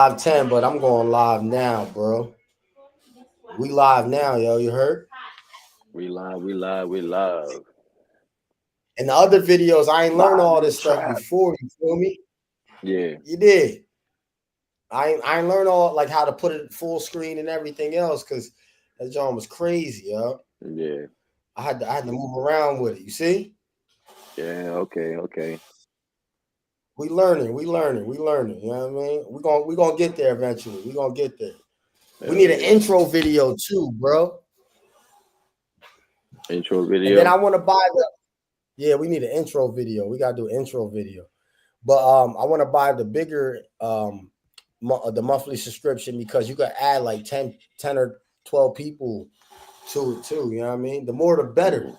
Live 10, but I'm going live now, bro. We live now, yo. You heard? We live, we live, we live. And the other videos, I ain't learned Live all in the this stuff trap. before. You feel me? Yeah, You did. I ain't learned all like how to put it full screen and everything else because that joint was crazy, yo. yeah, I had to move around with it. You see? yeah. Okay, okay. We learning. You know what I mean? We gonna get there eventually. We gonna get there. We Hell need an yeah. intro video too, bro. Intro And then I video. want to buy the yeah. We need an intro video. We gotta do an intro video. But I want to buy the bigger the monthly subscription because you could add like 10 or 12 people to it too. You know what I mean? The more the better. Mhm.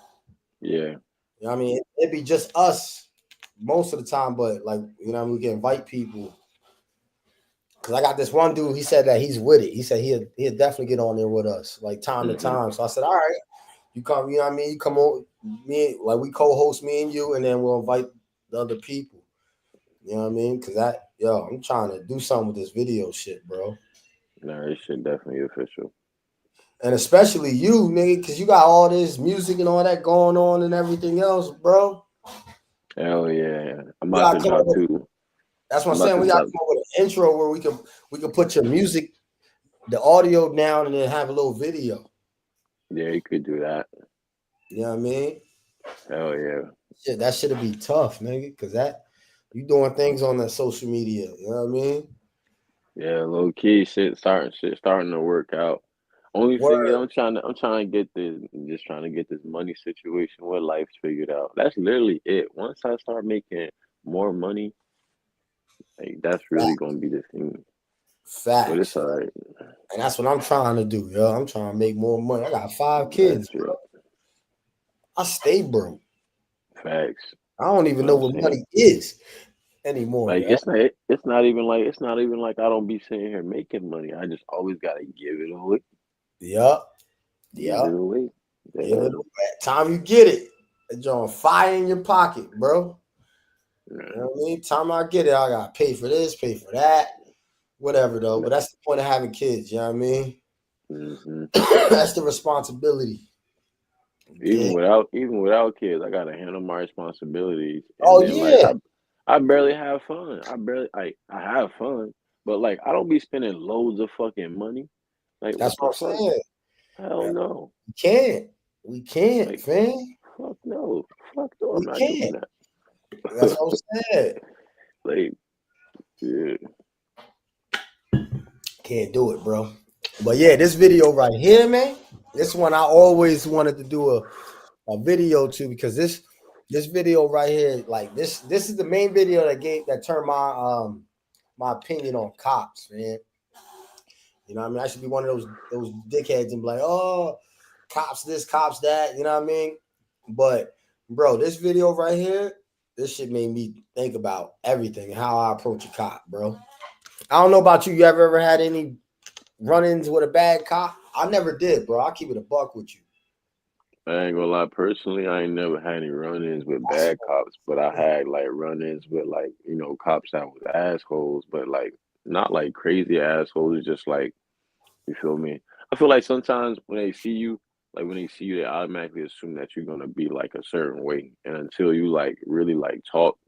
Yeah, You know what I mean? It'd be just us most of the time, but like, you know, we can invite people. Cause I got this one dude, he said that he's with it. He said he'll definitely get on there with us, like time to hmm time. So I said, all right, you come, you know what I mean? You come on me, like we co-host me and you, and then we'll invite the other people. You know what I mean? Cause I'm trying to do something with this video shit, bro. Nah, this shit definitely official. And especially you, nigga, cause you got all this music and all that going on and everything else, bro. Hell yeah. I'm We about gotta to come up drop with, two. that's what I'm I'm about saying. to We gotta drop. come up with an intro where we can put your music, the audio down, and then have a little video. Yeah, you could do that. You know what I mean? Hell yeah. Shit, that should be tough, nigga, cause that you doing things on that social media. You know what I mean? Yeah, low key shit starting to work out. Only thing is Word. I'm trying to get this money situation with life figured out. That's literally it. Once I start making more money, like that's really gonna be the thing. But it's Facts. all right. And that's what I'm trying to do, yo. I'm trying to make more money. I got five That's kids, bro. it. I stay broke. Facts. I don't That's even what know I'm what saying. money is anymore, Like yo. it's not even like I don't be sitting here making money. I just always gotta give it away. Yup. Give it Yup. away. Give Yeah. it away. Time you get it, it's on fire in your pocket, bro. You know Yeah. what I mean? Time I get it, I gotta pay for this, pay for that, whatever though. But that's the point of having kids, you know what I mean? Mm-hmm. That's the responsibility. Even Yeah. without kids, I gotta handle my responsibilities, and Oh then like yeah. I barely have fun. I have fun, but like I don't be spending loads of fucking money. Like That's what the what fuck? I'm saying. Hell no. We can't. We can't, Like fam. fuck no. Fuck no. I'm We not doing can't. That's that. what I'm saying. Like yeah. Can't do it, bro. But yeah, this video right here, man. This one I always wanted to do a video to because this video right here, like this is the main video that turned my opinion on cops, man. You know what I mean? I should be one of those dickheads and be like, oh, cops this, cops that, you know what I mean? But bro, this video right here, this shit made me think about everything and how I approach a cop, bro. I don't know about you. You ever had any run-ins with a bad cop? I never did, bro. I'll keep it a buck with you. I ain't gonna lie, personally, I ain't never had any run-ins with bad cops, but I had like run-ins with like, cops that was assholes, but like not like crazy assholes, just like you feel me? I feel like sometimes when they see you, they automatically assume that you're gonna be like a certain way. And until you like really like talk,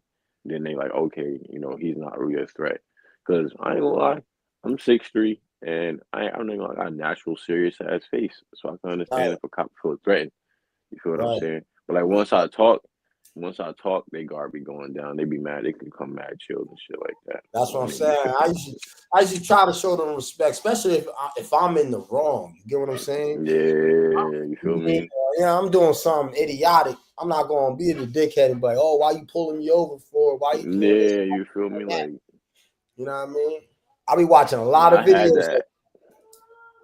then they like, okay, he's not really a threat. Cause I ain't gonna lie, I'm 6'3" and I'm not gonna lie, I got a natural serious ass face. So I can understand Right, if a cop feels threatened. You feel what I'm right. saying? But like once I talk, they guard be going down. They be mad. They can come mad chilled and shit like that. That's So what I I'm mean, you saying. feel I usually try to show them respect, especially if I'm in the wrong. You get what I'm saying? yeah, you feel Yeah, me? yeah, I'm doing something idiotic. I'm not gonna be the dickhead and be like, "Oh, why you pulling me over for? Why you doing this?" Yeah, you feel me? Like that. Like, You know what I mean? I be watching a lot of I had videos. that. That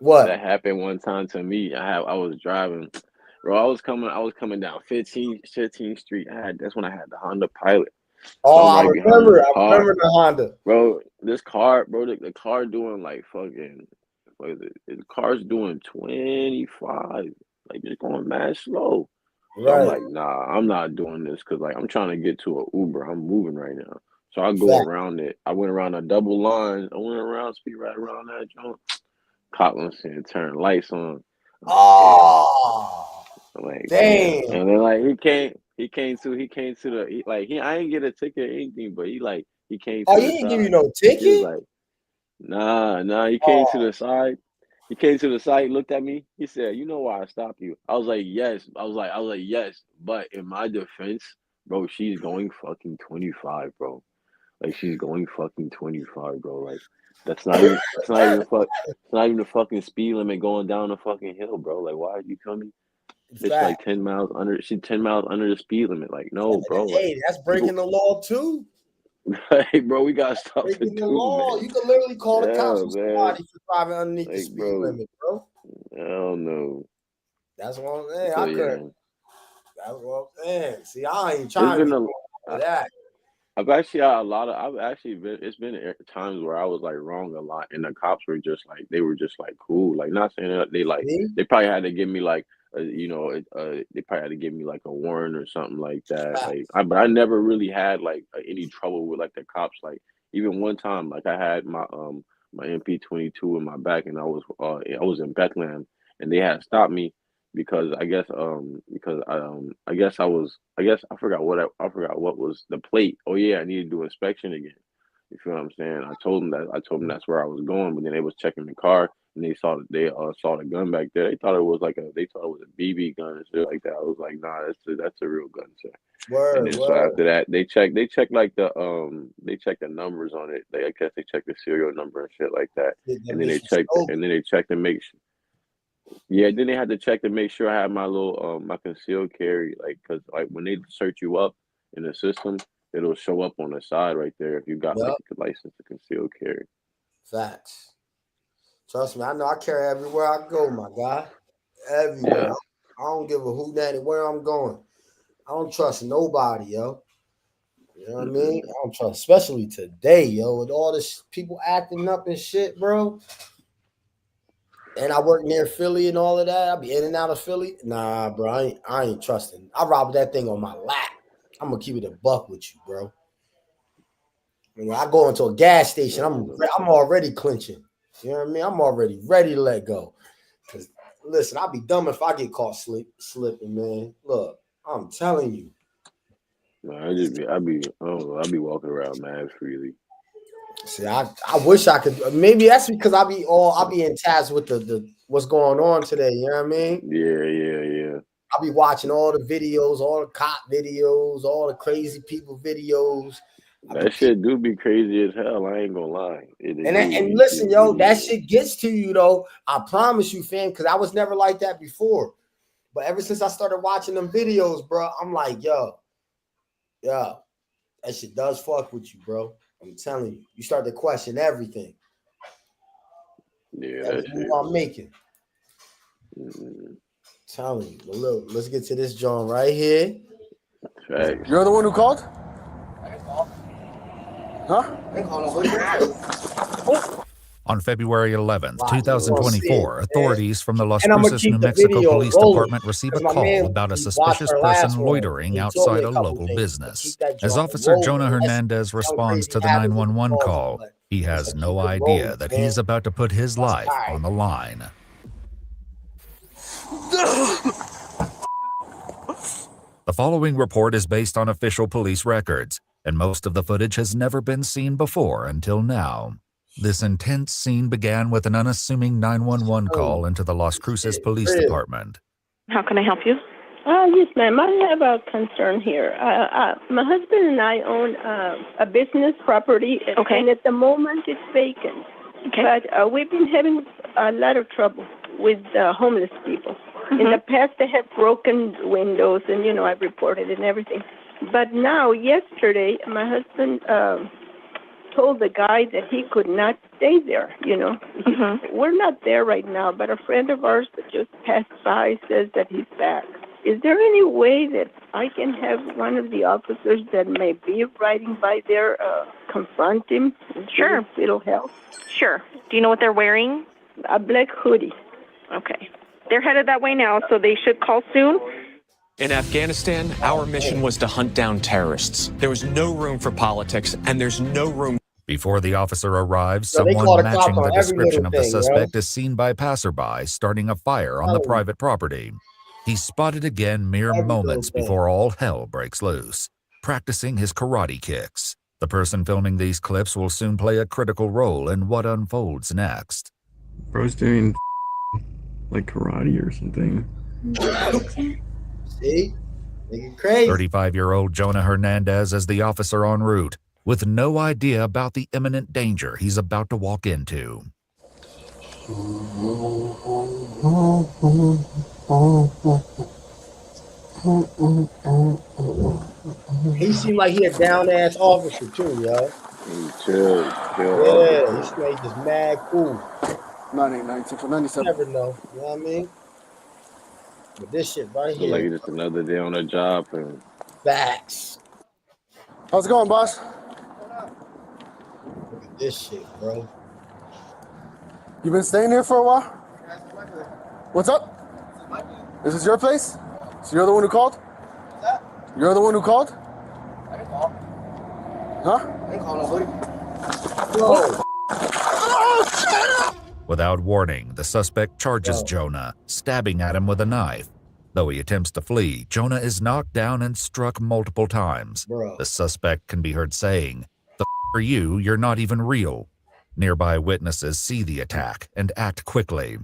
What? happened one time to me. I was driving, bro. I was coming down 15th Street. That's when I had the Honda Pilot. So Oh, I'm I right behind remember. this I car, remember the Honda. bro. This car, bro. The car doing like fucking. What is it? The car's doing 25. Like just going mad slow. So I'm Right. like, nah, I'm not doing this because like I'm trying to get to a Uber. I'm moving right now. So I go Fact. around it. I went around a double line. I went around, speed right around that joint. Cop one saying turn lights on. I'm like, damn. Oh, I'm like, damn. damn. And then like he came to the I didn't get a ticket or anything, but he came Oh, to he the didn't give you side. no He was ticket? like, nah, he came to Oh, the side. He came to the side, looked at me. He said, "You know why I stopped you?" I was like, "Yes." I was like, "Yes." But in my defense, bro, she's going fucking 25, bro. Like she's going fucking 25, bro. Like it's not even the fucking speed limit going down the fucking hill, bro. Like why are you coming? It's like fact. 10 miles under. She's 10 miles under the speed limit. Like no, bro. Like Hey, that's people, breaking the law too. like bro, we got stuff to Breaking the do, law. man. You can literally call the cops Yeah, on man. somebody for driving underneath the Like speed bro, limit, bro. I don't know. That's what I'm saying. So I couldn't. yeah, That's what I'm saying. See, I ain't it's trying to been be a. doing all of that. I've actually had a lot of. I've actually been. It's been times where I was like wrong a lot, and the cops were just like they were just like cool. Like not saying that See? they probably had to give me like they probably had to give me like a warrant or something like that. Fact. But I never really had like any trouble with like the cops. Like even one time, like I had my MP22 in my back, and I was in Bethlehem, and they had stopped me because I guess I forgot what was the plate. Oh yeah, I needed to do inspection again. You feel what I'm saying? I told them that's where I was going, but then they was checking the car and they saw the gun back there. They thought it was a BB gun and shit like that. I was like, nah, that's a real gun, sir. And Word, then so word. after that, they checked the numbers on it. I guess they checked the serial number and shit like that. That And then Mr. Stokes. they checked to make sure. Yeah, then they had to check to make sure I had my little my concealed carry, like, cause like when they search you up in the system, it'll show up on the side right there if you got like Yup. a license to concealed carry. Facts. Trust me, I know I carry everywhere I go, my guy. Everywhere. Yeah. I don't give a who daddy where I'm going. I don't trust nobody, yo. You know what I mean? I don't trust, especially today, yo, with all this people acting up and shit, bro. And I work near Philly and all of that. I be in and out of Philly. Nah, bro, I ain't trusting. I robbed that thing on my lap. I'm gonna keep it a buck with you, bro. When I go into a gas station, I'm already clinching. You know what I mean? I'm already ready to let go. Cause listen, I'd be dumb if I get caught slipping, man. Look, I'm telling you. No, I don't know, I be walking around mad freely. See, I wish I could. Maybe that's because I'll be in tabs with the what's going on today. You know what I mean? Yeah. I'll be watching all the videos, all the cop videos, all the crazy people videos. That shit do be crazy as hell. I ain't gonna lie. And listen, It yo, really that is. shit gets to you though. I promise you, fam, because I was never like that before. But ever since I started watching them videos, bro, I'm like, yo, that shit does fuck with you, bro. I'm telling you, you start to question everything. Yeah, Every that move shit. I'm making. Telling you, but look, let's get to this joint right here. Facts. You're the one who called? Huh? On February 11th, Wow, you gonna see it, 2024, authorities from the Las and I'm gonna Cruces, keep New the Mexico video Police rolling Department received a because my call man about a he watched suspicious our person last one. loitering He told me outside a a couple local things, but business. keep that As joint Officer rolling. Jonah Unless Hernandez young responds crazy to the habit with the 911 calls, call, but he let's has keep no it idea rolling, that man. he's about to put his That's life all right. on the line. The following report is based on official police records, and most of the footage has never been seen before until now. This intense scene began with an unassuming 911 call into the Las Cruces Shit, Police real. Department. How can I help you? Yes, ma'am. I have a concern here. My husband and I own a business property, Okay. and at the moment it's vacant. Okay. But we've been having a lot of trouble with homeless people. In the past, they have broken windows, and, I've reported and everything. But now, yesterday, my husband told the guy that he could not stay there, We're not there right now, but a friend of ours that just passed by says that he's back. Is there any way that I can have one of the officers that may be riding by there confront him? Sure. If it'll help. Sure. Do you know what they're wearing? A black hoodie. Okay. They're headed that way now, so they should call soon. In Afghanistan, our mission was to hunt down terrorists. There was no room for politics, and there's no room. Before the officer arrives, So they call someone the cops matching on the every description little of the thing, suspect is seen by passerby starting a fire on the Oh. private property. He's spotted again mere Every little moments thing. before all hell breaks loose, practicing his karate kicks. The person filming these clips will soon play a critical role in what unfolds next. Bro's doing like karate or something. See? Nigga crazy. 35-year-old Jonah Hernandez is the officer en route, with no idea about the imminent danger he's about to walk into. He seemed like he a down-ass officer, too, yo. Chill. Yeah, he seemed like just mad cool. 97. Never know, you know what I mean? But this shit right Feel like here, it's just another day on the job, and facts. How's it going, boss? Look at this shit, bro. You been staying here for a while? What's up? Is this your place? So you're the one who called? You're the one who called? I didn't call. Huh? I didn't call nobody. Whoa. Without warning, the suspect charges Whoa. Jonah, stabbing at him with a knife. Though he attempts to flee, Jonah is knocked down and struck multiple times. Bro. The suspect can be heard saying, "The are you? You're not even real." Nearby witnesses see the attack and act quickly.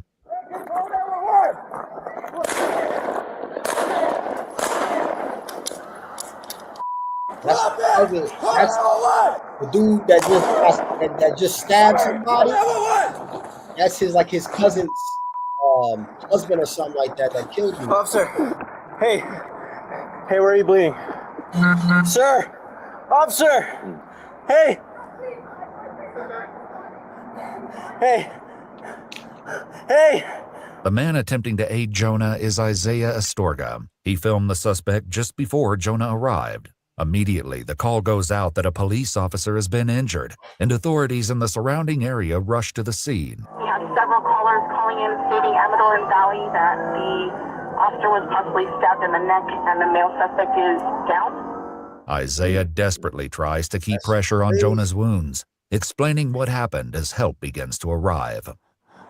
That's the dude that just stabbed somebody. That's his cousin's husband or something like that killed him. Officer. Hey, where are you bleeding? Sir! Officer! Hey! Hey! The man attempting to aid Jonah is Isaiah Astorga. He filmed the suspect just before Jonah arrived. Immediately, the call goes out that a police officer has been injured, and authorities in the surrounding area rush to the scene. We have several callers calling in stating Amador and Valley that the officer was possibly stabbed in the neck and the male suspect is down. Isaiah desperately tries to keep pressure on Jonah's wounds, explaining what happened as help begins to arrive.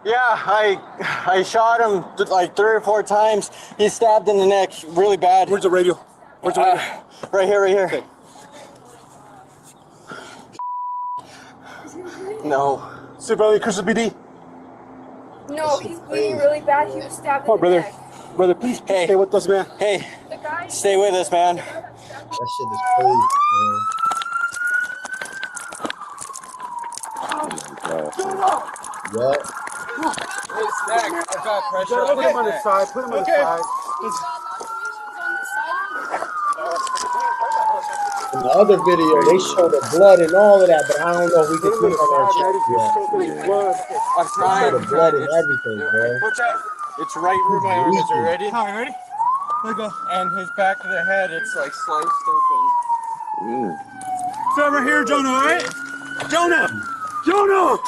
Yeah, I shot him like 3 or 4 times. He's stabbed in the neck really bad. Where's the radio? Where's the radio? Right here. Okay. No. Super Crystal BD. No, he's bleeding really bad. He was stabbed Oh, in the brother. neck. Brother, please Hey. stay with us, man. Hey, The guy. stay with us, man. That shit is crazy, man. Yup. Put him on his side. Put him on his side. In the other video, they show the blood and all of that, but I don't know if we can click on that shit yet. I'm They show trying. the blood and everything, bro. It's right where my arm is. You ready? All right, ready? Let go. And his back of the head, it's like sliced open. Stay right here, Jonah, all right? Jonah!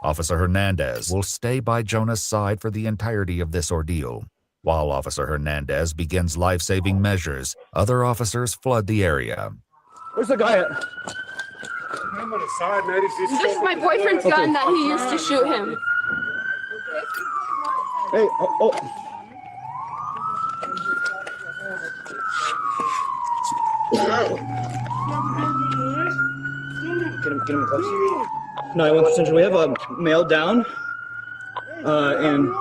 Officer Hernandez will stay by Jonah's side for the entirety of this ordeal. While Officer Hernandez begins life-saving measures, other officers flood the area. Where's the guy at? Put him on his side, man. This is my boyfriend's gun that he used to shoot him. Hey, oh. Get him close. 911 Central, we have a male down, and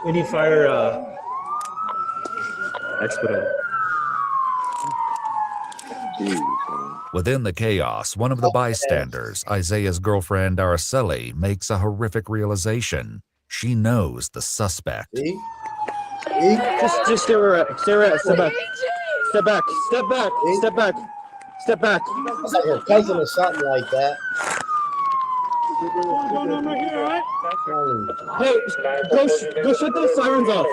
we need fire expedite. Within the chaos, one of the bystanders, Isaiah's girlfriend Araceli, makes a horrific realization. She knows the suspect. See? Just stay where we're at. Step back. Step back. Step back. Step back. Step back. It's like her cousin or something like that. Hey, go shut those sirens off.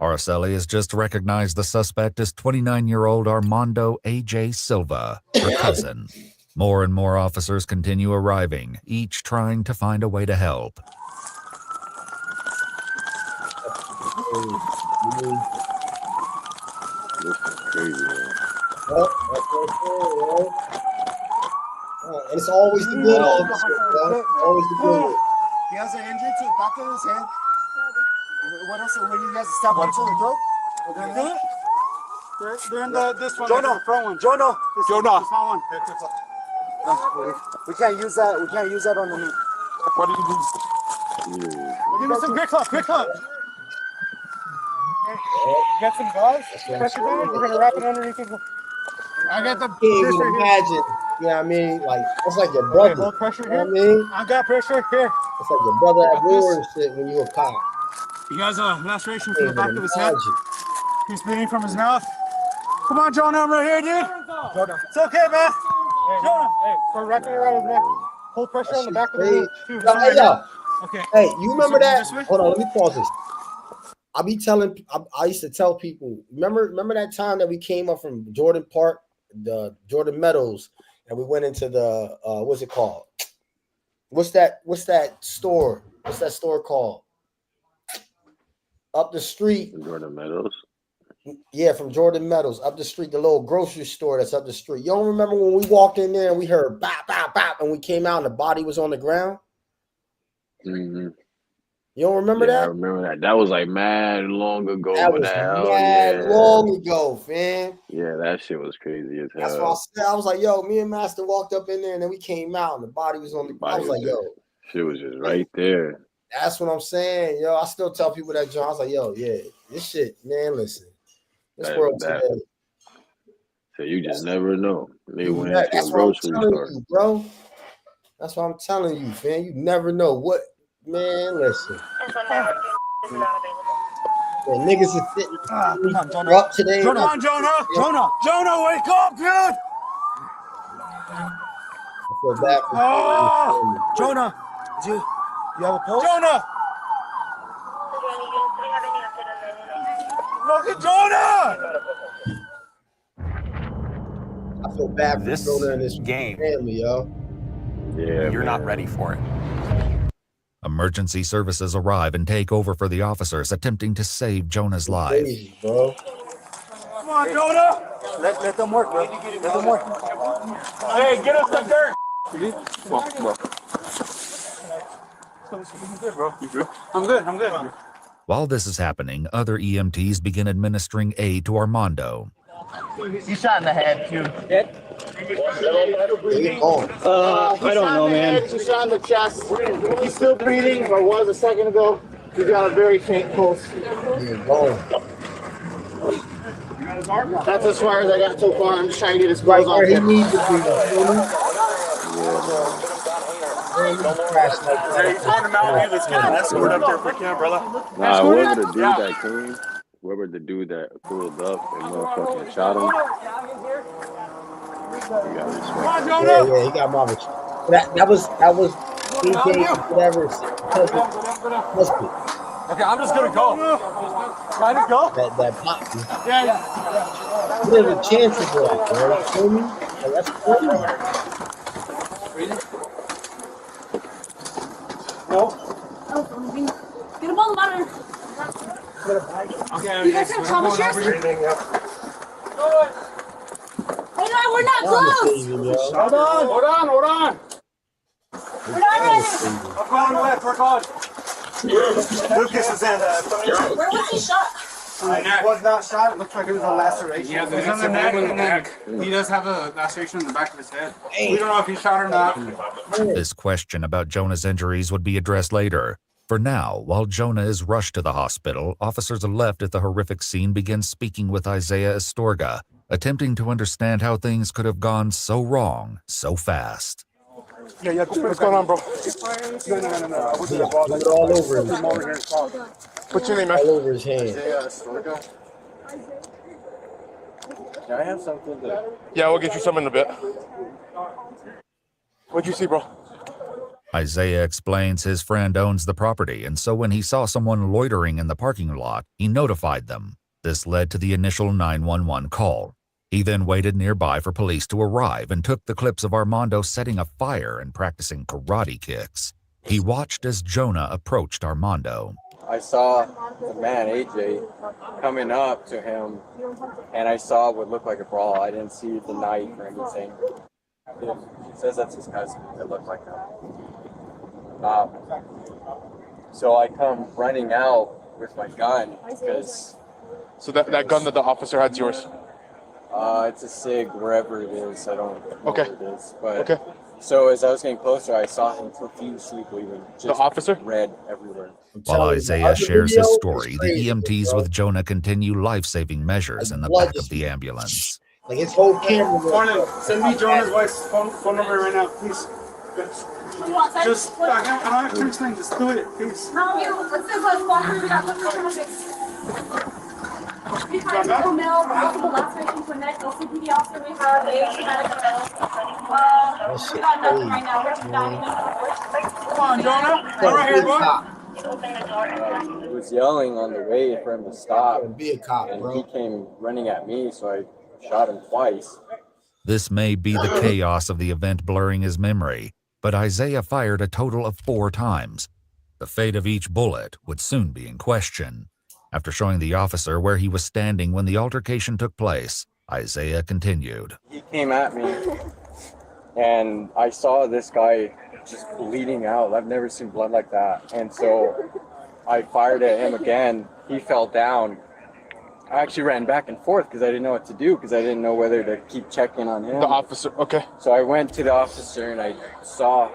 Araceli has just recognized the suspect as 29-year-old Armando A.J. Silva, her cousin. More and more officers continue arriving, each trying to find a way to help. This is crazy, man. Oh, that's what I'm saying, yo. And it's always the good old shit, bro. Always the good old. He has an injury to the back of his head. What else? Where you guys stab him to the throat? They're in this one. Jonah, front one. Jonah. Jonah. This one. We can't use that. We can't use that on the knee. What do you do? Give me some quick club. Quick club. Get some gauze. Pressure down. We're gonna wrap it underneath his. I got the. Can't even imagine. You know what I mean? Like it's like your brother. Hold pressure You know here. what I mean? I got pressure here. It's like your brother at war and shit when you a cop. He has a laceration from the Can't back even of his head. imagine. He's bleeding from his mouth. Come on, Jonah, I'm right here, dude. Jonah. It's okay, man. Hey, Jonah. Hey, start wrapping it around his neck. Hold pressure on the back of the knee. Yo. Okay. Hey, you remember that? This way? Hold on, let me pause this. I used to tell people, remember that time that we came up from Jordan Park, the Jordan Meadows, and we went into the what's it called? What's that store? What's that store called? Up the street. Jordan Meadows. Yeah, from Jordan Meadows, up the street, the little grocery store that's up the street. You don't remember when we walked in there and we heard bop, bop, bop, and we came out and the body was on the ground? Mm-hmm. You don't remember Yeah, I that? remember that. That was like mad long ago. That but was hell mad yeah. long ago, fam. Yeah, that shit was crazy as hell. That's what I said. I was like, yo, me and Master walked up in there and then we came out and the body was on the ground. I was like, yo. Shit was just right there. That's what I'm saying, yo. I still tell people that, John. I was like, yo, yeah, this shit, man, listen. This world today. So you just never know. They went Yeah, into that's a what I'm grocery telling store. you, bro. That's what I'm telling you, fam. You never know what, man. Listen. Yeah, niggas is sitting Come on, Jonah. up today. Jonah, come on, Jonah. Yeah. Jonah, wake up, dude. I feel bad for Jonah, you have a pulse? Jonah. Look at Jonah. I feel bad for This Jonah and his game, family, yo. Yeah, you're not ready for it. Emergency services arrive and take over for the officers attempting to save Jonah's life. Crazy, bro. Come on, Jonah. Let them work, bro. Let them work. Hey, get us the dirt. Come on. I'm good. While this is happening, other EMTs begin administering aid to Armando. He's shot in the head, too. Dead? I don't know, man. He's shot in the chest. He's still breathing, or was a second ago. He's got a very faint pulse. That's as far as I got so far. I'm just trying to get his clothes off. He needs to be. Escort up there if we can, brother. Nah, whoever the dude that came, whoever the dude that pulled up and motherfucking shot him. Yeah, he got Marvin. That was DJ, whatever. Husband. Okay, I'm just gonna go. Trying to go? That pop. Yeah. What are the chances of that, bro? Feel me? Like, that's crazy. No. Get him on the monitor. Okay. You guys have trauma shares? Hey, no, we're not close. Hold on. We're not ready. I'm going left. We're going. Lucas is in. Where was he shot? He was not shot. It looks like it was a laceration. Yeah, it's on the neck. He does have a laceration in the back of his head. We don't know if he's shot or not. This question about Jonah's injuries would be addressed later. For now, while Jonah is rushed to the hospital, officers left at the horrific scene begin speaking with Isaiah Astorga, attempting to understand how things could have gone so wrong so fast. Yeah. What's going on, bro? No. Put it all over him. What's your name, man? All over his hand. I have something to... Yeah, we'll get you some in a bit. What'd you see, bro? Isaiah explains his friend owns the property, and so when he saw someone loitering in the parking lot, he notified them. This led to the initial 911 call. He then waited nearby for police to arrive and took the clips of Armando setting a fire and practicing karate kicks. He watched as Jonah approached Armando. I saw the man, AJ, coming up to him, and I saw what looked like a brawl. I didn't see the knife or anything. He says that's his cousin. It looked like that. So I come running out with my gun because... So that gun that the officer had's yours? It's a SIG, wherever it is. I don't know okay. where it is. But So as I was getting closer, I saw him profusely bleeding. Just the officer? Red everywhere. While Isaiah shares his story, the EMTs with Jonah continue life-saving measures in the back of the ambulance. Like his whole camera. Send me Jonah's wife's phone number right now, please. Just, I don't have to explain, just do it, please. Come on, Jonah. Come right here, boy. He was yelling on the way for him to stop. Be a cop, and bro. he came running at me, so I shot him twice. This may be the chaos of the event blurring his memory, but Isaiah fired a total of 4 times. The fate of each bullet would soon be in question. After showing the officer where he was standing when the altercation took place, Isaiah continued. He came at me, and I saw this guy just bleeding out. I've never seen blood like that. And so I fired at him again. He fell down. I actually ran back and forth because I didn't know what to do, because I didn't know whether to keep checking on him. The officer, okay. So I went to the officer and I saw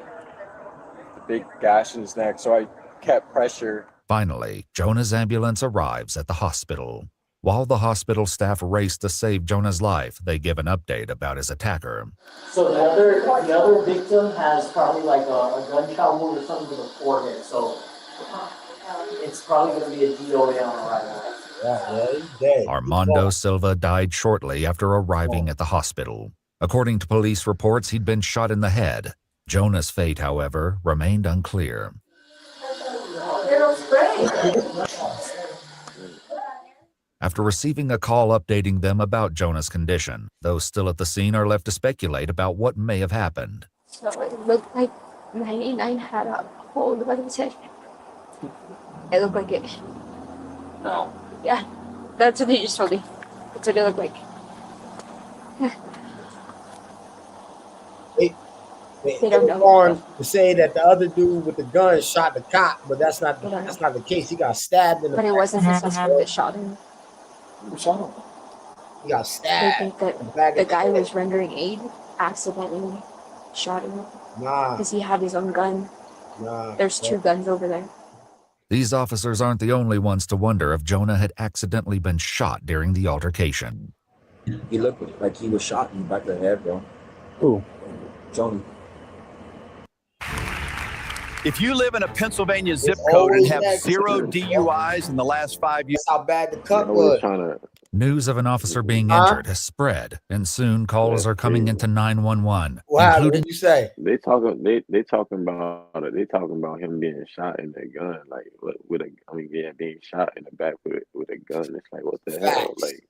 the big gash in his neck, so I kept pressure. Finally, Jonah's ambulance arrives at the hospital. While the hospital staff race to save Jonah's life, they give an update about his attacker. So the other victim has probably like a gunshot wound or something to the forehead, so it's probably going to be a DOA on arrival. He's dead. Armando Silva died shortly after arriving at the hospital. According to police reports, he'd been shot in the head. Jonah's fate, however, remained unclear. After receiving a call updating them about Jonah's condition, those still at the scene are left to speculate about what may have happened. So it looked like 99 had a hold of his head. It looked like it. Oh. Yeah, that's what he just told me. That's what it looked like. They don't know. On to say that the other dude with the gun shot the cop, but that's not the case. He got stabbed in the But it wasn't his suspect that shot him. Who shot him? He got They stabbed. think that the guy was rendering aid accidentally shot him. Nah. Because he had his own gun. Nah. There's 2 guns over there. These officers aren't the only ones to wonder if Jonah had accidentally been shot during the altercation. He looked like he was shot in the back of the head, bro. Who? Jonah. If you live in a Pennsylvania zip code and have 0 DUIs in the last 5 years, that's how bad the cut was. News of an officer being injured has spread, and soon calls are coming into 911, What did you say? They talking about it. They talking about him being shot in the gun, like being shot in the back with a gun. It's like, what the hell? Like,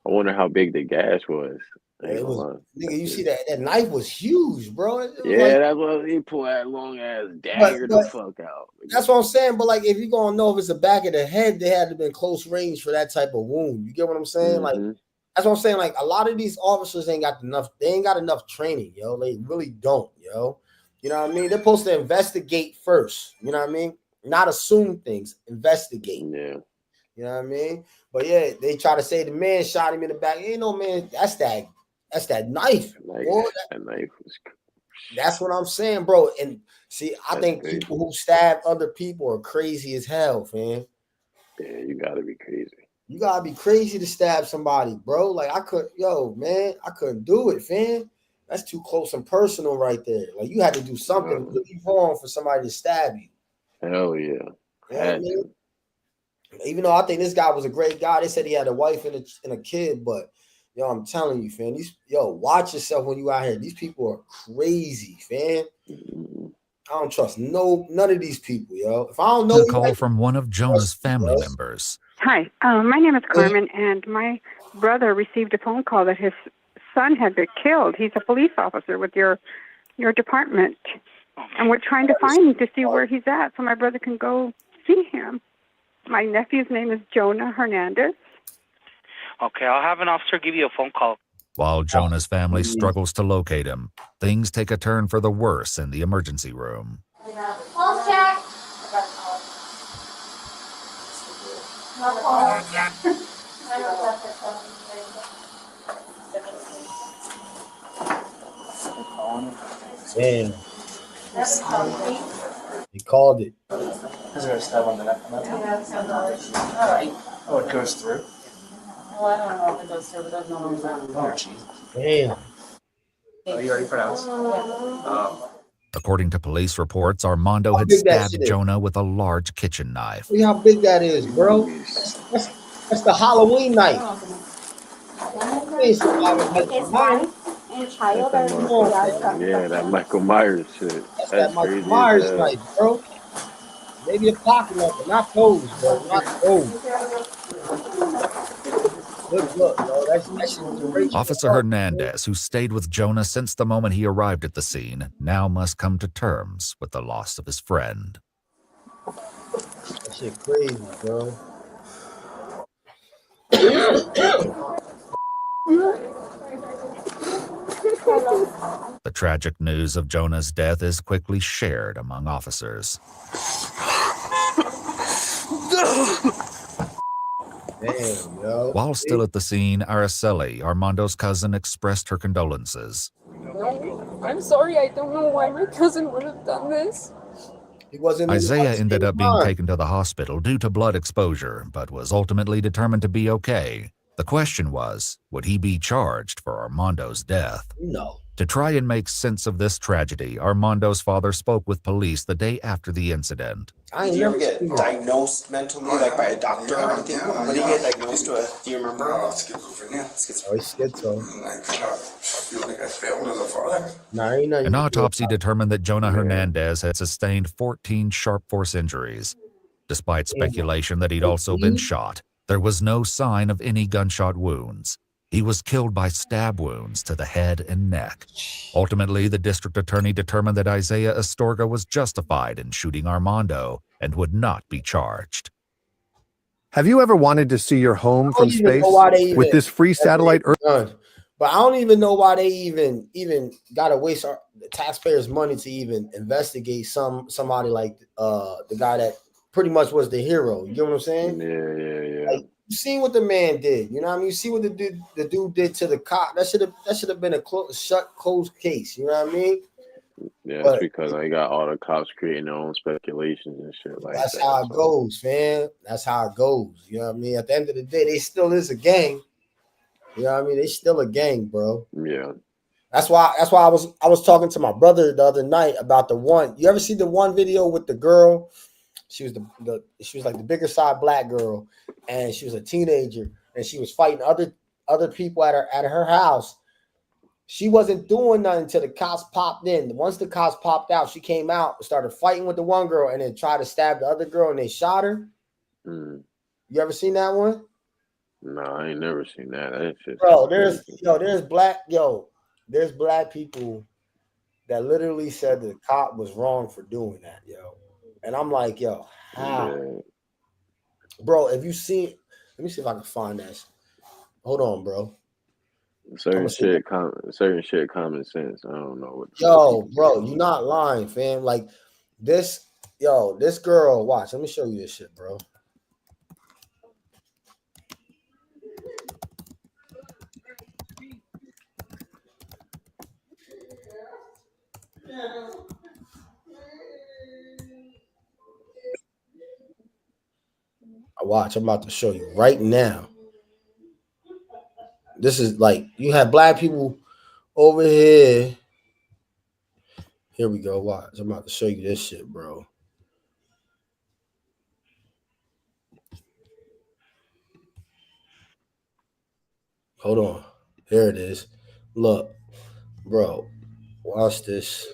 I wonder how big the gash was. It was, nigga, you see that knife was huge, bro. Yeah, that's what he pulled that long ass dagger the fuck out. That's what I'm saying. But like, if you're gonna know if it's the back of the head, they had to be in close range for that type of wound. You get what I'm saying? Like, that's what I'm saying. Like, a lot of these officers ain't got enough. They ain't got enough training, yo. They really don't, yo. You know what I mean? They're supposed to investigate first. You know what I mean? Not assume things. Investigate. Yeah. You know what I mean? But yeah, they try to say the man shot him in the back. Ain't no man. That's that knife. Boy. That knife was. That's what I'm saying, bro. And see, I think people who stab other people are crazy as hell, man. Yeah, you gotta be crazy. You gotta be crazy to stab somebody, bro. Like I couldn't do it, fam. That's too close and personal right there. Like you had to do something really wrong for somebody to stab you. Hell yeah. You know what I mean? Even though I think this guy was a great guy, they said he had a wife and a kid, but yo, I'm telling you, fam. Watch yourself when you out here. These people are crazy, fam. I don't trust none of these people, yo. If I don't know, A call from one of Jonah's family members. Hi, my name is Carmen, and my brother received a phone call that his son had been killed. He's a police officer with your department, and we're trying to find him to see where he's at so my brother can go see him. My nephew's name is Jonah Hernandez. Okay, I'll have an officer give you a phone call. While Jonah's family struggles to locate him, things take a turn for the worse in the emergency room. Pulse check. Damn. He called it. Is there a stab on the neck? Alright. Oh, it goes through? Well, I don't know if it goes through, but there's no one around. Oh, jeez. Damn. Are you ready for now? According to police reports, Armando How had big that stabbed shit is? Jonah with a large kitchen knife. See how big that is, bro. That's the Halloween knife. Ain't surviving Michael Myers. And child Yeah, that Michael Myers shit. That's that Michael crazy as Myers hell. knife, bro. Maybe a pocket knife, but not those, bro. Not those. Good look, bro. That shit was a great Officer shot. Hernandez, who stayed with Jonah since the moment he arrived at the scene, now must come to terms with the loss of his friend. That shit crazy, bro. The tragic news of Jonah's death is quickly shared among officers. Damn, yo. While still at the scene, Araceli, Armando's cousin, expressed her condolences. I'm sorry, I don't know why my cousin would have done this. He wasn't in Isaiah the ended up being mind. taken to the hospital due to blood exposure, but was ultimately determined to be okay. The question was, would he be charged for Armando's death? No. To try and make sense of this tragedy, Armando's father spoke with police the day after the incident. I Did you ever get diagnosed mentally, like by a doctor or anything? What did you get diagnosed with? Do you remember? Oh, Schizophrenia. he's schizo. I feel like I failed as a father. Nah, ain't nothing An you can do autopsy about it. determined that Jonah Hernandez had sustained 14 sharp force injuries. Despite speculation that he'd also been shot, there was no sign of any gunshot wounds. He was killed by stab wounds to the head and neck. Ultimately, the district attorney determined that Isaiah Astorga was justified in shooting Armando and would not be charged. Have you ever wanted to see your home I from don't even space know why they with even- this free satellite Earth? Done. But I don't even know why they even gotta waste the taxpayers' money to even investigate somebody like the guy that pretty much was the hero. You know what I'm saying? Yeah. Like, you seen what the man did. You know what I mean? You see what the dude did to the cop. That should have been a closed case. You know what I mean? Yeah, But it's because they got all the cops creating their own speculations and shit like that's that. how it goes, man. That's how it goes. You know what I mean? At the end of the day, they still is a gang. You know what I mean? They still a gang, bro. Yeah. That's why I was talking to my brother the other night about the one. You ever see the one video with the girl? She was she was like the bigger side black girl, and she was a teenager, and she was fighting other people at her house. She wasn't doing nothing until the cops popped in. Once the cops popped out, she came out and started fighting with the one girl, and then tried to stab the other girl, and they shot her. Mm. You ever seen that one? No, I ain't never seen that. That shit. Bro, there's black people that literally said the cop was wrong for doing that, yo. And I'm like, yo, how? Yeah. Bro, if you see, let me see if I can find that. Hold on, bro. Certain shit, common sense. I don't know what. Yo, bro, you're not lying, fam. Like this girl, watch. Let me show you this shit, bro. Watch, I'm about to show you right now. This is like you have black people over here. Here we go. Watch, I'm about to show you this shit, bro. Hold on. Here it is. Look, bro. Watch this.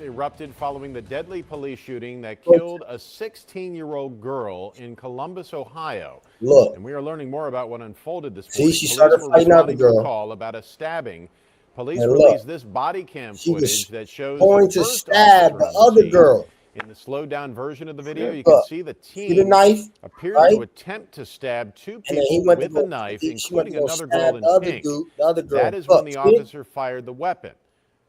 Erupted following the deadly police shooting that killed a 16-year-old girl in Columbus, Ohio. Look. And we are learning more about what unfolded this See, morning. she Police started were fighting out the responding to a girl. call about a stabbing. Police And look, released this body cam she was footage that shows going the to first stab officer the on other scene girl. In the slowed down version of the video, you Look, can see the see the teen knife, appears right? to attempt to stab two And then he people went to with a go. knife, She went to including go another stab girl the in other pink. dude, the other girl. That is Look, when the see? officer fired the weapon.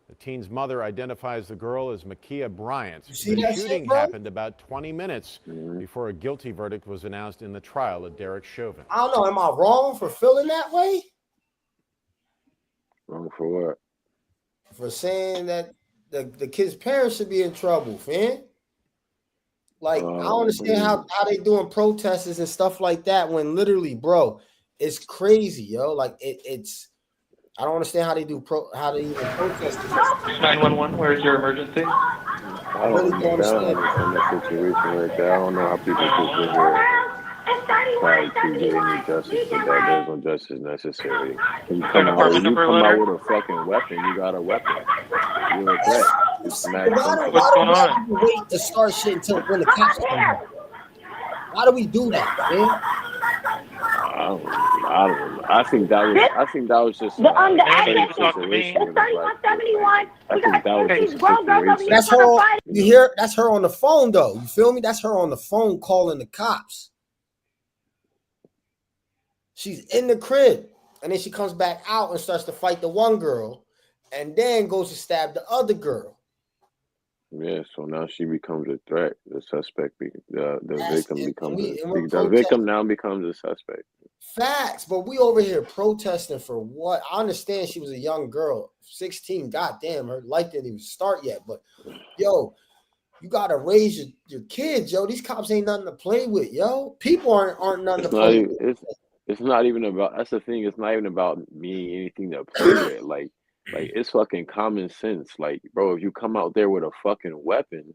The teen's mother identifies the girl as Makia Bryant. see The that shit, shooting bro? happened about 20 minutes before a guilty verdict was announced in the trial of Derek Chauvin. I don't know. Am I wrong for feeling that way? Wrong for what? For saying that the kid's parents should be in trouble, fam. Like, I don't understand how they doing protests and stuff like that when literally, bro, it's crazy, yo. Like it's I don't understand how they even protest. 911, where's your emergency? I don't understand in that situation like that. I don't know how people could sit here try to get any justice, but there's no justice necessary. You come out with a fucking weapon, you got a weapon. You're a threat. What's going on? Why do we wait to start shit until when the cops come out? Why do we do that, man? I don't know. I think that was just a certain situation. It's 3171. I think that was just a situation. That's her. You hear? That's her on the phone, though. You feel me? That's her on the phone calling the cops. She's in the crib, and then she comes back out and starts to fight the one girl, and then goes to stab the other girl. Yeah, so now she becomes a threat. The suspect, the victim becomes the victim now becomes a suspect. Facts, but we over here protesting for what? I understand she was a young girl, 16. Goddamn, her life didn't even start yet. But yo, you gotta raise your kids, yo. These cops ain't nothing to play with, yo. People aren't nothing to play with. It's not even about. That's the thing. It's not even about me anything to play with. Like it's fucking common sense. Like, bro, if you come out there with a fucking weapon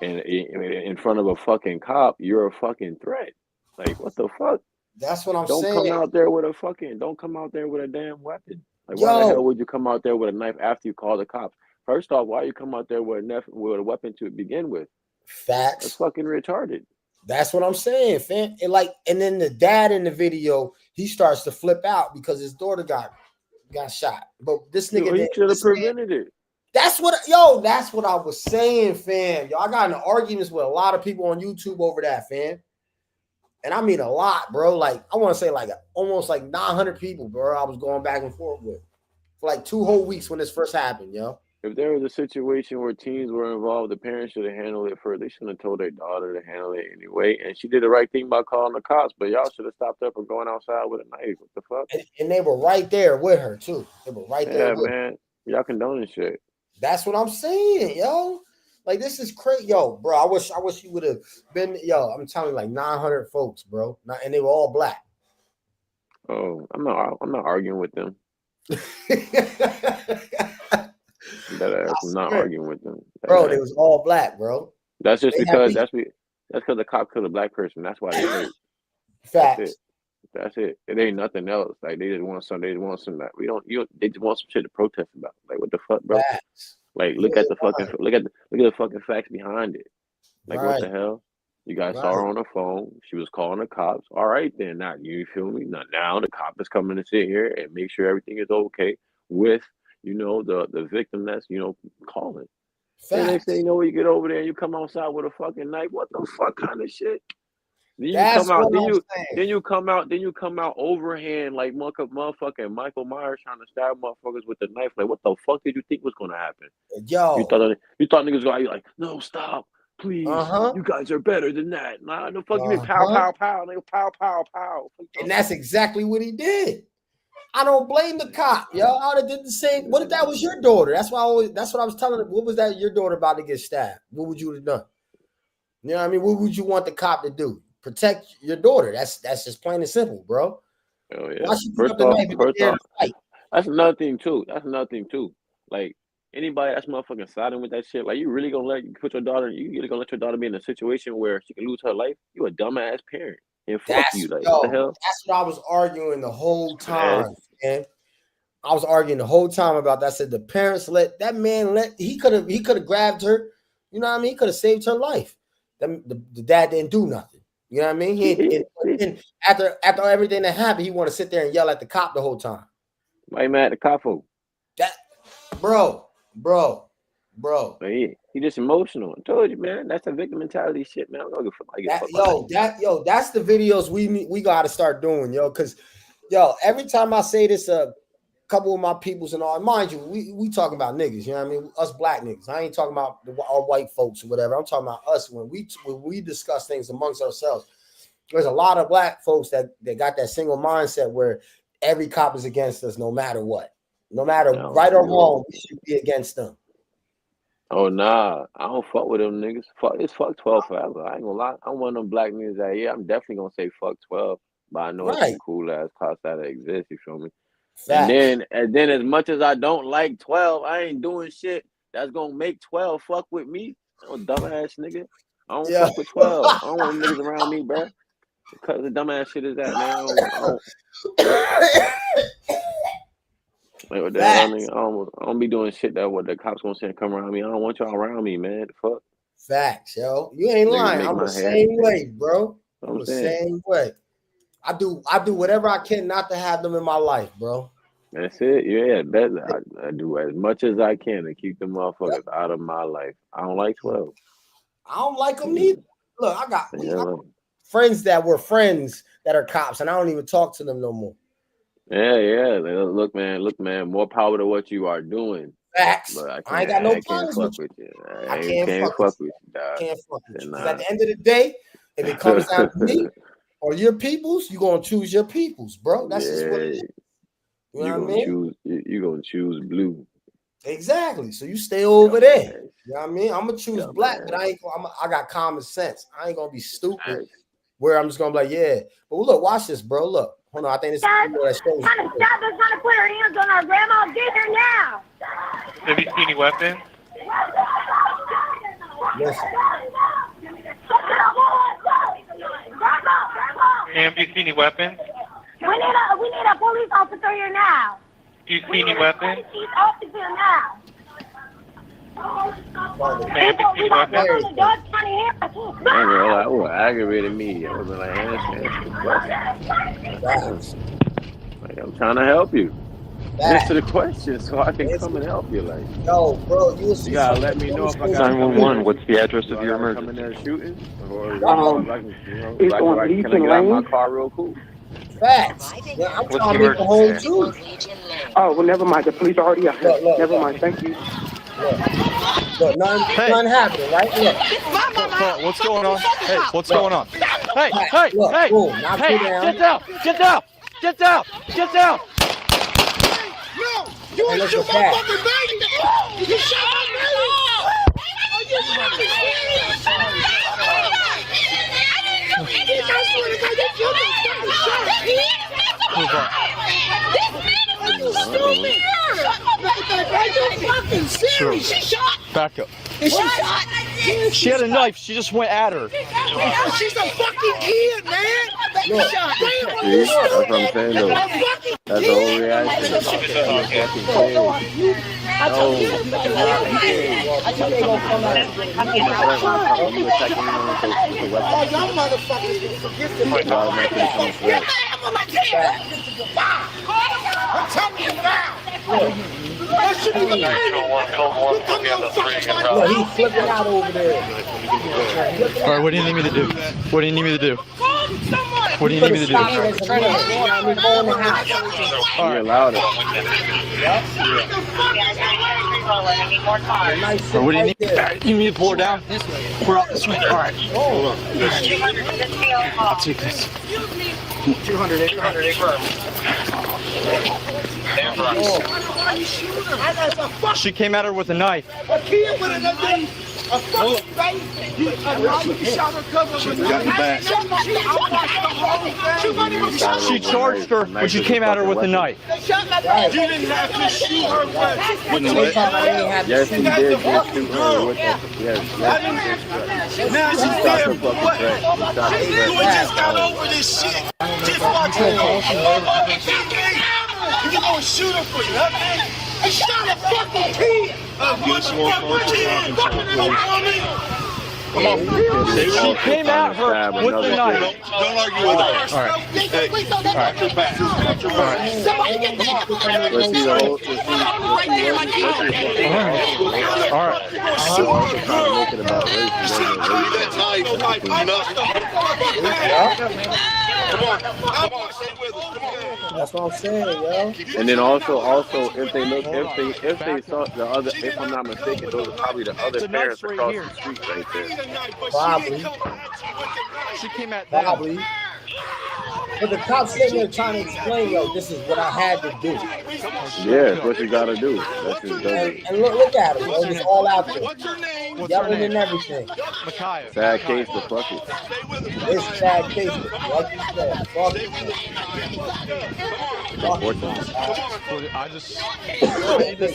and in front of a fucking cop, you're a fucking threat. Like, what the fuck? That's what I'm saying. saying. Don't come out there with a damn weapon. Like, why the hell would you come out there with a knife after you call the cops? First off, why you come out there with a weapon to begin with? Facts. That's fucking retarded. That's what I'm saying, fam. And then the dad in the video, he starts to flip out because his daughter got shot. But this nigga, he should have prevented it. That's what I was saying, fam. Yo, I got into arguments with a lot of people on YouTube over that, fam. And I mean a lot, bro. Like, I want to say like almost like 900 people, bro. I was going back and forth with for like 2 whole weeks when this first happened, yo. If there was a situation where teens were involved, the parents should have handled it first. They shouldn't have told their daughter to handle it anyway. And she did the right thing by calling the cops, but y'all should have stopped her from going outside with a knife. What the fuck? And they were right there with her, too. They were right there with her. Y'all condoning shit. That's what I'm saying, yo. Like, this is crazy. Yo, bro, I wish you would have been, yo, I'm telling you, like 900 folks, bro. And they were all black. Oh, I'm not arguing with them. I'm not arguing with them. Bro, they was all black, bro. That's just because that's because the cop killed a black person. That's why they hurt. Facts. That's it. It ain't nothing else. Like, they just want some. They just want some. Like, they just want some shit to protest about. Like, what the fuck, bro? Facts. Like, look at the fucking facts behind it. Like, what the hell? You guys saw her on the phone. She was calling the cops. All right, then. Now, you feel me? Now the cop is coming to sit here and make sure everything is okay with, the victim that's, calling. And next thing you know, you get over there and you come outside with a fucking knife. What the fuck kind of shit? Then you come out overhand like motherfucking Michael Myers trying to stab motherfuckers with the knife. Like, what the fuck did you think was gonna happen? Yo, you thought niggas gonna be like, no, stop, please. You guys are better than that. Nah, the fuck you mean pow pow pow, nigga, pow pow pow. And that's exactly what he did. I don't blame the cop, yo. I would have did the same. What if that was your daughter? That's what I was telling him. What was that your daughter about to get stabbed? What would you have done? You know what I mean? What would you want the cop to do? Protect your daughter. That's just plain and simple, bro. Oh yeah. First off, that's another thing too. Like, anybody that's motherfucking siding with that shit, like, you really gonna you really gonna let your daughter be in a situation where she can lose her life? You a dumbass parent. And fuck you, like, what the hell? That's what I was arguing the whole time, man. I was arguing the whole time about that. I said the parents he could have grabbed her, you know what I mean? He could have saved her life. The dad didn't do nothing. You know what I mean? And after everything that happened, he want to sit there and yell at the cop the whole time. Why you mad at the cop for? Bro, bro. But he just emotional. I told you, man. That's a victim mentality shit, man. I'm gonna That's the videos we got to start doing, yo. Because, yo, every time I say this, couple of my peoples and all, mind you, we talking about niggas, you know what I mean? Us black niggas. I ain't talking about all white folks or whatever. I'm talking about us when we discuss things amongst ourselves. There's a lot of black folks that got that single mindset where every cop is against us no matter what. No matter right or wrong, we should be against them. Oh nah, I don't fuck with them niggas. Fuck 12 forever. I ain't gonna lie. I'm one of them black niggas that I'm definitely gonna say fuck 12, but I know it's some cool ass cops that exist. You feel me? And then as much as I don't like 12, I ain't doing shit that's gonna make 12 fuck with me. Oh, dumbass nigga. I don't fuck with 12. I don't want niggas around me, bro. Because the dumbass shit is that, man. Like, what the hell, nigga? I don't be doing shit that what the cops gonna say come around me. I don't want y'all around me, man. The fuck. Facts, yo. You ain't lying. I'm the same way, bro. I'm the same way. I do whatever I can not to have them in my life, bro. That's it. Yeah, I do as much as I can to keep them motherfuckers out of my life. I don't like 12. I don't like them neither. Look, I got friends that were friends that are cops, and I don't even talk to them no more. Yeah. Look, man. More power to what you are doing. Facts. But I ain't got no problems with you. I can't fuck with you, dog. Can't fuck with you. Nah. At the end of the day, if it comes down to me or your peoples, you gonna choose your peoples, bro. That's just what it is. You know what I mean? You're gonna choose blue. Exactly. So you stay over there. You know what I mean? I'm gonna choose black, but I got common sense. I ain't gonna be stupid where I'm just gonna be like, yeah. But look, watch this, bro. Look. Hold on, I think this is that shows. Trying to stop us, trying to put our hands on our grandma. Get here now. Have you seen any weapons? Listen. Have you seen any weapons? We need a police officer here now. Do you see any weapons? Police officer now. That would aggravated me. I was like, I'm trying to help you. Answer the question so I can come and help you. Like, no, bro, you gotta let me know if I got 911. What's the address of your emergency? Come in there shooting, or it's on can I get out of my car real cool? Facts. Yeah, I'm trying to make the home too. Oh, well, never mind. The police are already out there. Never mind. Thank you. Look, none happened, right? Look. What's going on? Hey, what's going on? Hey, look, hey, boom, hey, get down, get down, get down, get down. No, you ain't shoot my fucking baby. You shot my baby. Back up. Is she shot? She had a knife. She just went at her. She's a fucking kid, man. Look, that's what I'm saying, though. That's the whole reaction. Y'all motherfuckers forget the I'm telling you now. That shit is he's flipping out over there. All right, what do you need me to do? What do you need me to do? What do you need me to do? All right, louder. What do you need? You need me to pull her down? Pour out this way. All right. Hold on. I'll take this. 200. She came at her with a knife. A kid with a knife. A fucking baby. You shot her cousin with a knife. She charged her when she came at her with a knife. You didn't have to shoot her with Yes, he did just shoot her with yes. Now she's dead. What? You just got over this shit. Just watch it. You gonna shoot her for nothing? I shot a fucking kid. A motherfucking kid. Fucking little woman. Come on. She came at her with the knife. Don't argue with her. All right. Hey, watch your back. Watch your back. Somebody get this right there. All right. Come on, stay with us. Come on. That's what I'm saying, yo. And then also, if they saw the other, if I'm not mistaken, those are probably the other parents across the street right there. Probably. She came at them. Probably. But the cops sitting there trying to explain, yo, this is what I had to do. Yeah, that's what you gotta do. That's just and look at it, yo. It's all out there. Yelling and everything. Sad case, but fuck it. It's a sad case, but like you said, fuck it. I just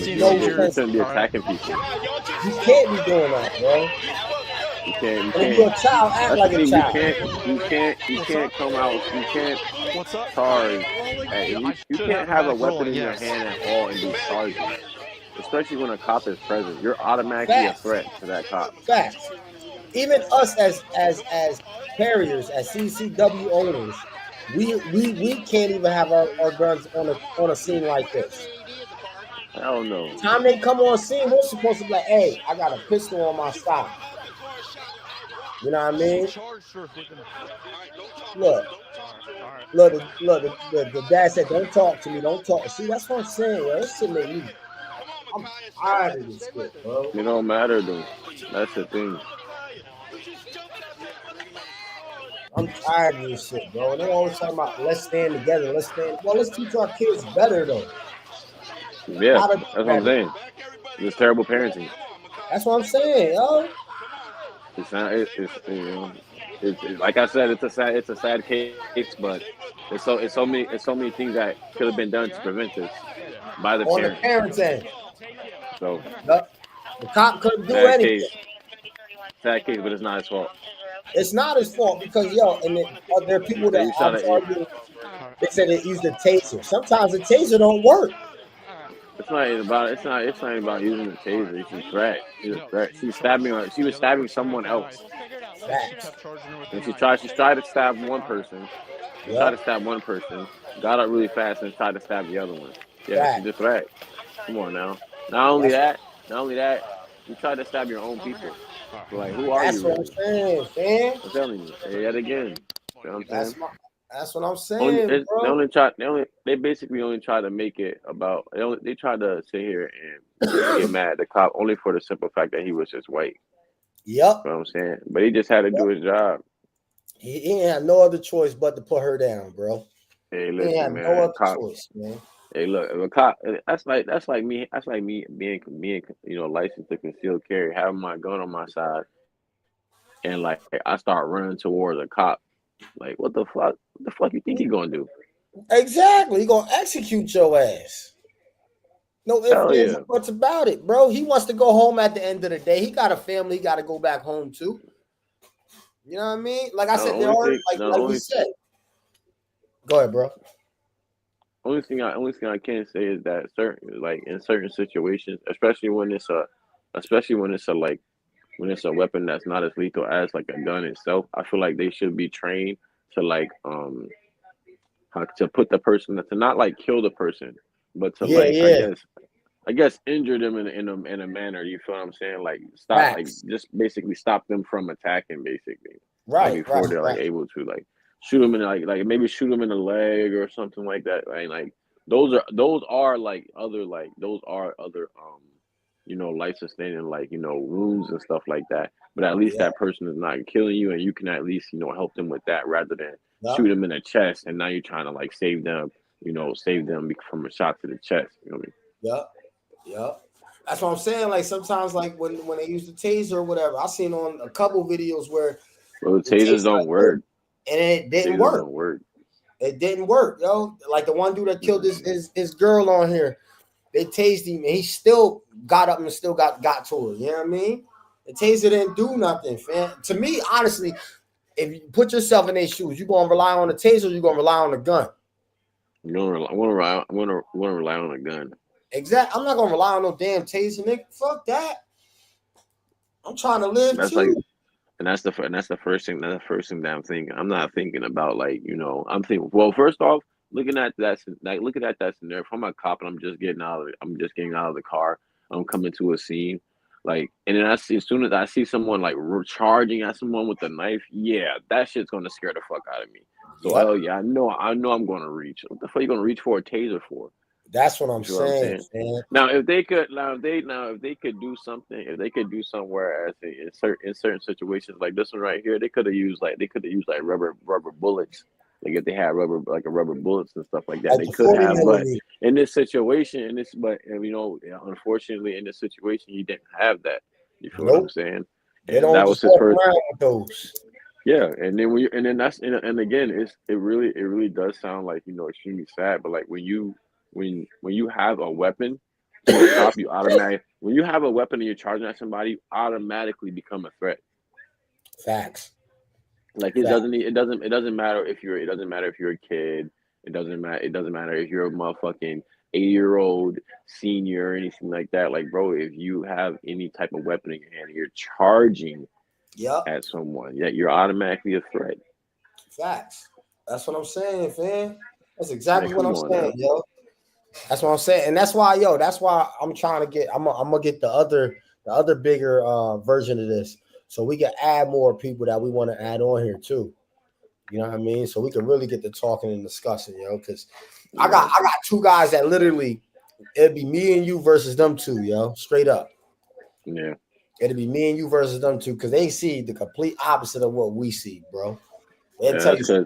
You shouldn't be attacking people. You can't be doing that, bro. You can't. And if you're a child, act like a child. You can't come out. You can't charge. You can't have a weapon in your hand at all and be charging. Especially when a cop is present, you're automatically a threat to that cop. Facts. Even us as carriers, as CCW owners, we can't even have our guns on a scene like this. Hell no. Time they come on scene, we're supposed to be like, hey, I got a pistol on my side. You know what I mean? Look, the dad said, don't talk to me, don't talk. See, that's what I'm saying, yo. This shit make me, I'm tired of this shit, bro. It don't matter, though. That's the thing. I'm tired of this shit, bro. And they always talking about, let's stand together, Well, let's teach our kids better, though. Yeah, that's what I'm saying. It's terrible parenting. That's what I'm saying, yo. It's not. It's like I said. It's a sad case, but it's so many things that could have been done to prevent this by the parents. On the parents' end. So the cop couldn't do anything. Sad case, but it's not his fault. It's not his fault because and there are people that they said they used a taser. Sometimes the taser don't work. It's not about using the taser. It's a threat. It's a threat. She was stabbing someone else. Facts. And she tried to stab one person. Yep. Tried to stab one person. Got up really fast and tried to stab the other one. Yeah, she's a threat. Come on now. Not only that, you tried to stab your own people. So like, who are you? That's what I'm saying, man. I'm telling you. Yet again. You know what I'm saying? That's what I'm saying, bro. They basically only try to make it about. They try to sit here and get mad at the cop only for the simple fact that he was just white. Yep. You know what I'm saying? But he just had to do his job. He had no other choice but to put her down, bro. Hey, listen, he had man. No other choice, man. Hey, look, if a cop. That's like me being licensed to concealed carry, having my gun on my side, and like I start running towards a cop. Like, what the fuck? What the fuck you think he gonna do? Exactly. He gonna execute your ass. No ifs, what's about it, bro? He wants to go home at the end of the day. He got a family. He got to go back home too. You know what I mean? Like I said, like we said. Go ahead, bro. Only thing I can say is that in certain situations, especially when it's a weapon that's not as lethal as like a gun itself, I feel like they should be trained to how to put the person to not like kill the person, but to I guess injure them in a manner. You feel what I'm saying? Like stop, like just basically stop them from attacking, basically. Right. Like, before they're like able to like shoot them in like maybe shoot them in the leg or something like that. Right? Like those are other life sustaining wounds and stuff like that. But at least that person is not killing you, and you can at least help them with that rather than shoot them in the chest, and now you're trying to like save them from a shot to the chest. You know what I mean? Yep. That's what I'm saying. Like sometimes, like when they use the taser or whatever, I've seen on a couple videos where the tasers don't work, and it didn't work. It didn't work, yo. Like the one dude that killed his girl on here, they tased him, and he still got up and still got to her. You know what I mean? The taser didn't do nothing, fam. To me, honestly, if you put yourself in their shoes, you gonna rely on the taser, or you gonna rely on the gun? You don't want to rely on a gun. Exactly. I'm not gonna rely on no damn taser, nigga. Fuck that. I'm trying to live too. And that's the first thing. That's the first thing that I'm thinking. I'm not thinking about like, you know. I'm thinking, well, first off, looking at that scenario. If I'm a cop and I'm just getting out of the car. I'm coming to a scene, like, and then I see as soon as I see someone like charging at someone with a knife, yeah, that shit's gonna scare the fuck out of me. So hell yeah, I know I'm gonna reach. What the fuck are you gonna reach for a taser for? That's what I'm saying. Man. Now, if they could do something, whereas in certain situations like this one right here, they could have used rubber bullets. Like if they had rubber bullets and stuff like that, they could have. But in this situation, unfortunately, in this situation, he didn't have that. You feel what I'm saying? They don't that was his first. Those. Yeah, and again, it really does sound like, you know, extremely sad. But like when you have a weapon, when you have a weapon and you're charging at somebody, you automatically become a threat. Facts. Like it doesn't matter if you're a kid. It doesn't matter if you're a motherfucking 80-year-old senior or anything like that. Like, bro, if you have any type of weapon in your hand and you're charging at someone, you're automatically a threat. Facts. That's what I'm saying, fam. That's exactly what I'm saying, yo. That's what I'm saying, and that's why I'm trying to get. I'm gonna get the other bigger version of this, so we can add more people that we want to add on here too. You know what I mean? So we can really get to talking and discussing, yo. Because I got two guys that literally, it'd be me and you versus them two, yo. Straight up. Yeah. It'd be me and you versus them two because they see the complete opposite of what we see, bro. That's because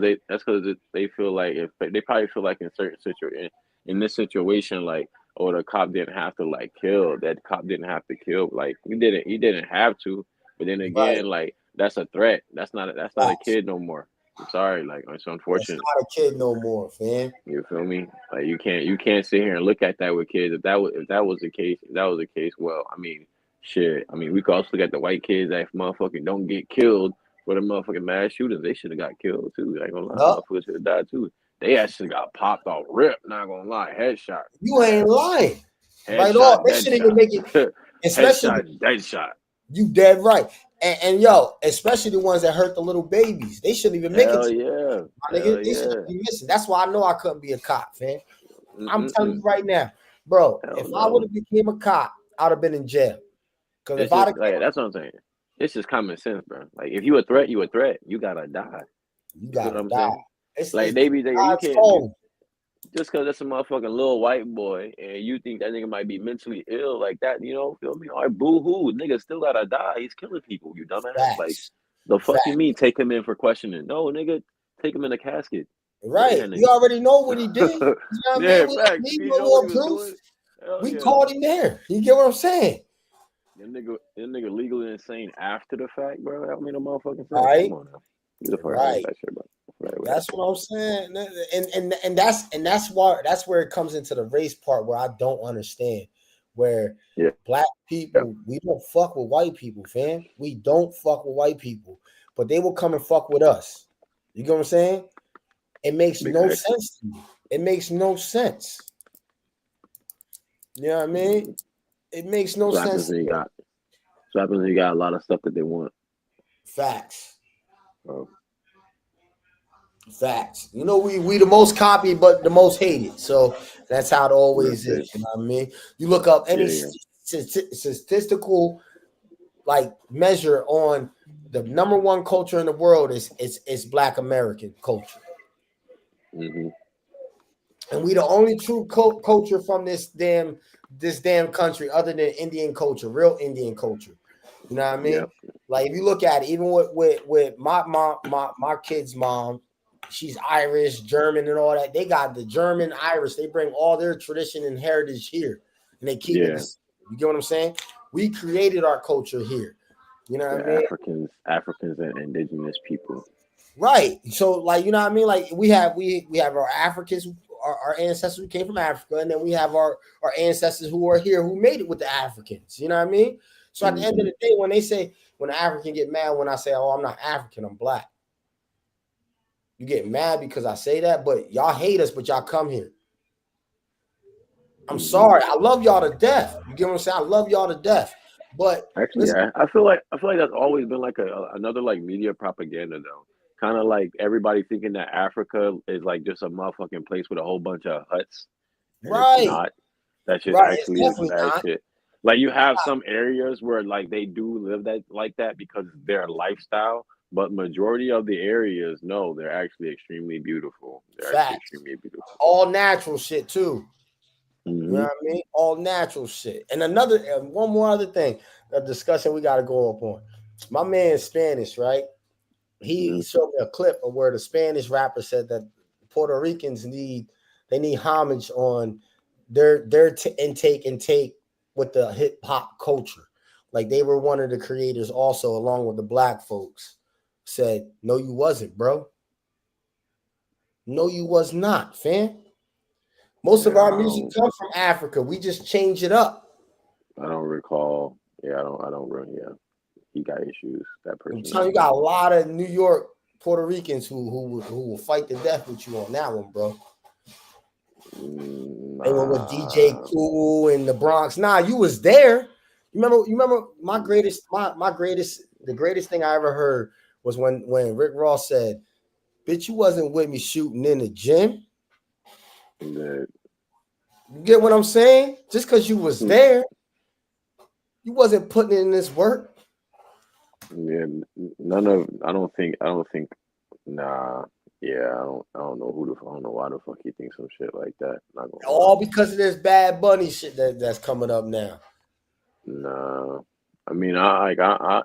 they feel like they probably feel like in certain situation, in this situation, like, oh, the cop didn't have to like kill. That cop didn't have to kill. Like he didn't have to. But then again, like that's a threat. That's not a kid no more. I'm sorry, like it's unfortunate. That's not a kid no more, fam. You feel me? Like you can't sit here and look at that with kids. If that was the case, well, I mean, shit. I mean, we could also look at the white kids that motherfucking don't get killed for the motherfucking mass shooters. They should have got killed too. I ain't gonna lie, motherfuckers should have died too. They actually got popped off rip. Not gonna lie, headshot. You ain't lying. Right off, they shouldn't even make it. Especially headshot. You dead right. And yo, especially the ones that hurt the little babies, they shouldn't even make it. Yeah, they shouldn't be missing. That's why I know I couldn't be a cop, fam. I'm telling you right now, bro. I would have became a cop, I'd have been in jail. Because if I that's what I'm saying. It's just common sense, bro. Like if you a threat, you a threat. You gotta die. You gotta die. It's like you can't just because that's a motherfucking little white boy and you think that nigga might be mentally ill like that, you know, feel me? All right, boo-hoo, nigga still gotta die. He's killing people, you dumbass. Facts. Like the fuck you mean take him in for questioning? No, nigga, take him in a casket. Right. Yeah, you already know what he did. You know what I mean? Facts. We need no more proof. We called him there. You get what I'm saying? That nigga legally insane after the fact, bro. I mean, a motherfucking thing. Right. Come on now. Right. That's what I'm saying, and that's where it comes into the race part where I don't understand. Where black people, we don't fuck with white people, fam. We don't fuck with white people, but they will come and fuck with us. You get what I'm saying? It makes no sense to me. It makes no sense. You know what I mean? It makes no sense. So happens when you got a lot of stuff that they want. Facts. Facts. You know, we the most copied, but the most hated. So that's how it always is. You know what I mean? You look up any statistical like measure on the number one culture in the world is Black American culture. Mm-hmm. And we the only true culture from this damn country, other than Indian culture, real Indian culture. You know what I mean? Yeah. Like if you look at it, even with my mom, my kid's mom, she's Irish, German, and all that. They got the German, Irish. They bring all their tradition and heritage here, and they keep it. You get what I'm saying? We created our culture here. You know what I mean? Africans and indigenous people. Right. So, like, you know what I mean? Like we have our Africans, our ancestors who came from Africa, and then we have our ancestors who are here who made it with the Africans. You know what I mean? So at the end of the day, when an African get mad when I say, "Oh, I'm not African, I'm Black," you get mad because I say that, but y'all hate us, but y'all come here. I'm sorry. I love y'all to death. You get what I'm saying? I love y'all to death. But actually, listen, I feel like that's always been like another like media propaganda though. Kind of like everybody thinking that Africa is like just a motherfucking place with a whole bunch of huts, and it's right, not. That shit right. It's actually is definitely bad not. shit. Like you have some areas where like they do live that like that because of their lifestyle, but majority of the areas, no, they're actually extremely beautiful. They're actually Facts. extremely beautiful. All natural shit too. Mm-hmm. You know what I mean? All natural shit. And one more other thing, a discussion we got to go up on. My man Spanish, right? He showed me a clip of where the Spanish rapper said that Puerto Ricans need homage on their intake and take with the hip hop culture. Like they were one of the creators also, along with the black folks. Said, no, you wasn't, bro. No, you was not, fam. Most of our music comes from Africa. We just change it up. I don't recall. Yeah, I don't really. Yeah, he got issues. That person. I'm telling you, got a lot of New York Puerto Ricans who will fight to death with you on that one, bro. They went with DJ Cool in the Bronx. Nah, you was there. You remember my greatest thing I ever heard was when Rick Ross said, "Bitch, you wasn't with me shooting in the gym." You get what I'm saying? Just because you was there, you wasn't putting in this work. Yeah, I don't think. Nah. Yeah, I don't know I don't know why the fuck he thinks some shit like that. Not gonna all because of this Bad Bunny shit that's coming up now. Nah, I mean,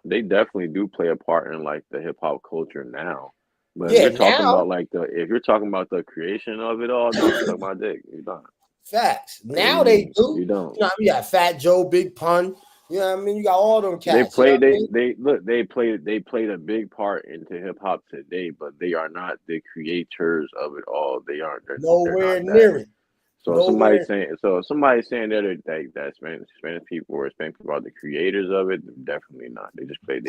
they definitely do play a part in like the hip hop culture now. But Yeah, if you're talking about the creation of it all, no, suck my dick. You don't. Facts. Now they do. You don't. You know what I mean? You got Fat Joe, Big Pun. You know what I mean? You got all them cats. They played a big part into hip hop today, but they are not the creators of it all. They aren't. Nowhere near it. So somebody's saying that Spanish people or Hispanic people are the creators of it. Definitely not. They just play a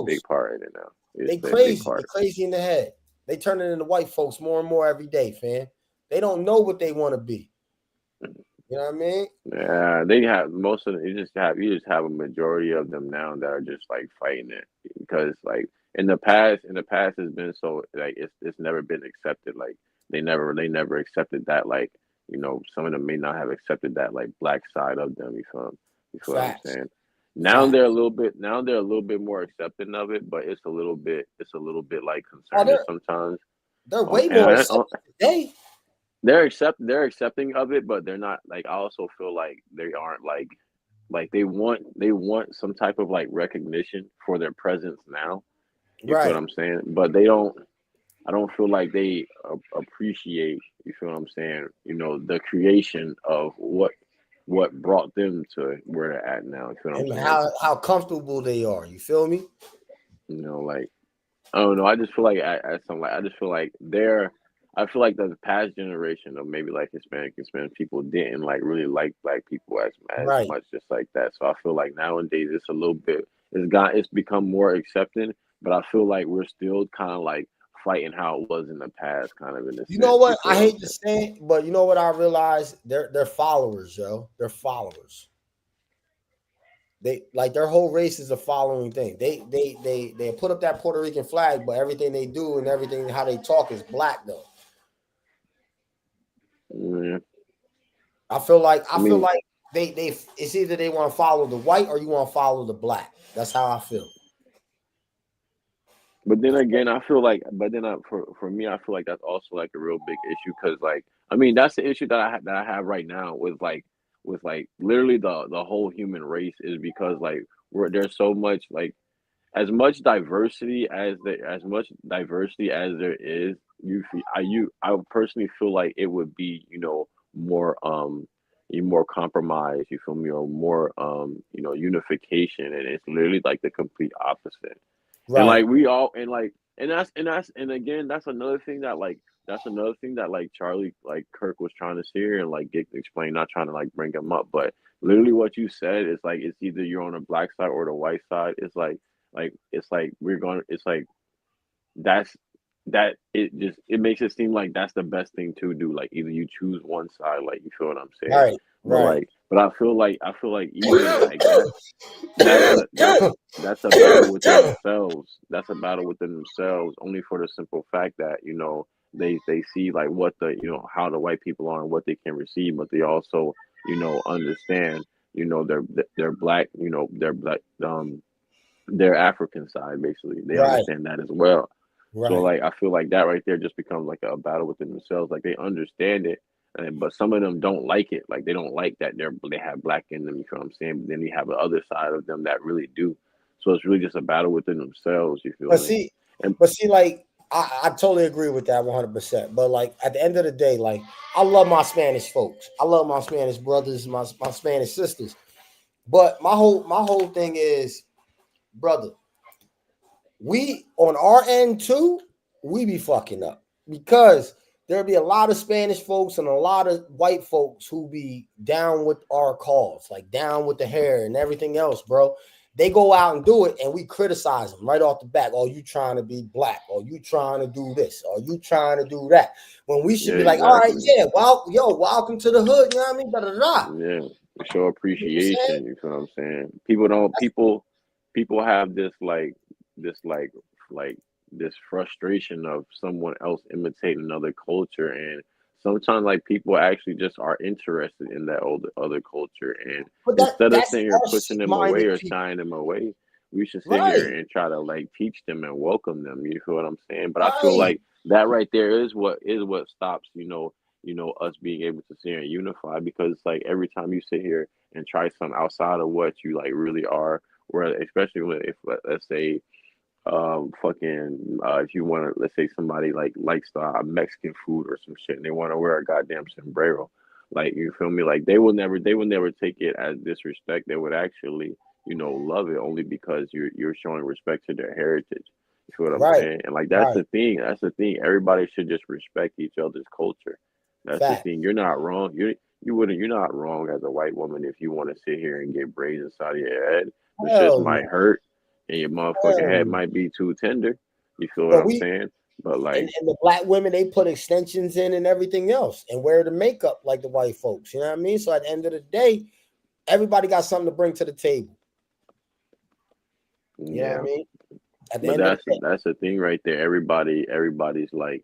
big part in it now. They crazy in the head. They turn it into white folks more and more every day, fam. They don't know what they want to be. You know what I mean? Yeah, they have most of them. You just have a majority of them now that are just like fighting it because like in the past it's been so like it's never been accepted. Like they never accepted that. Like you know, some of them may not have accepted that like black side of them. You feel what I'm saying? Now they're a little bit more accepting of it, but it's a little bit like concerning sometimes. They're way more accepting today. They're accepting of it, but they're not like. I also feel like they aren't like they want some type of like recognition for their presence now. You feel what I'm saying? But they don't. I don't feel like they appreciate. You feel what I'm saying? You know, the creation of what brought them to where they're at now. You feel what I'm saying? How comfortable they are. You feel me? You know, like I don't know. I just feel like I feel like the past generation of maybe like Hispanic people didn't like really like black people as much just like that. So I feel like nowadays it's a little bit it's become more accepting, but I feel like we're still kind of like fighting how it was in the past, kind of in the You know what? I hate to say it, but you know what I realized? They're followers, yo. They're followers. They like their whole race is a following thing. They put up that Puerto Rican flag, but everything they do and everything how they talk is black though. Yeah. I feel like they it's either they want to follow the white or you want to follow the black. That's how I feel. But then again, I feel like, for me, I feel like that's also like a real big issue because, like, I mean, that's the issue that I have right now with literally the whole human race is because like there's so much like as much diversity as there is. I personally feel like it would be more compromise. You feel me, or more unification, and it's literally like the complete opposite. Right. And like we all and again that's another thing that like Charlie like Kirk was trying to say here and like explain, not trying to like bring him up, but literally what you said is like it's either you're on the black side or the white side. It's like it makes it seem like that's the best thing to do. Like either you choose one side, like you feel what I'm saying? Right. But I feel like even like that's a battle within themselves. That's a battle within themselves, only for the simple fact that they see like what the how the white people are and what they can receive, but they also understand they're black, they're black, their African side basically. They Right. understand that as well. Right. So like I feel like that right there just becomes like a battle within themselves. Like they understand it, but some of them don't like it. Like they don't like that they have black in them. You feel what I'm saying? But then you have the other side of them that really do. So it's really just a battle within themselves. You feel me? But see, like I totally agree with that 100%. But like at the end of the day, like I love my Spanish folks. I love my Spanish brothers, my Spanish sisters. But my whole thing is, brother, we on our end too, we be fucking up because there'll be a lot of Spanish folks and a lot of white folks who be down with our cause, like down with the hair and everything else, bro. They go out and do it, and we criticize them right off the back. Oh, you trying to be black? Or you trying to do this? Or you trying to do that? When we should be like, all right, yeah, well, welcome to the hood. You know what I mean? Da, da, da. Yeah, show appreciation. You feel what I'm saying? People have this frustration of someone else imitating another culture, and sometimes like people actually just are interested in that other culture, and instead of sitting here pushing them away or shying them away, we should sit here and try to like teach them and welcome them. You feel what I'm saying? But I feel like that right there is what stops us being able to sit here and unify, because it's like every time you sit here and try something outside of what you like really are, or especially if let's say if you want to, let's say somebody likes Mexican food or some shit and they want to wear a goddamn sombrero, like, you feel me, like they will never take it as disrespect. They would actually love it, only because you're showing respect to their heritage. You feel what I'm saying? And like that's the thing, everybody should just respect each other's culture. That's the thing. You're not wrong. You're not wrong as a white woman if you want to sit here and get braids inside of your head. The shit might hurt and your motherfucking head might be too tender. You feel what I'm saying? But like, and the black women, they put extensions in and everything else and wear the makeup like the white folks. You know what I mean? So at the end of the day, everybody got something to bring to the table. You know what I mean? At the but end of the day, that's the thing right there. Everybody's like,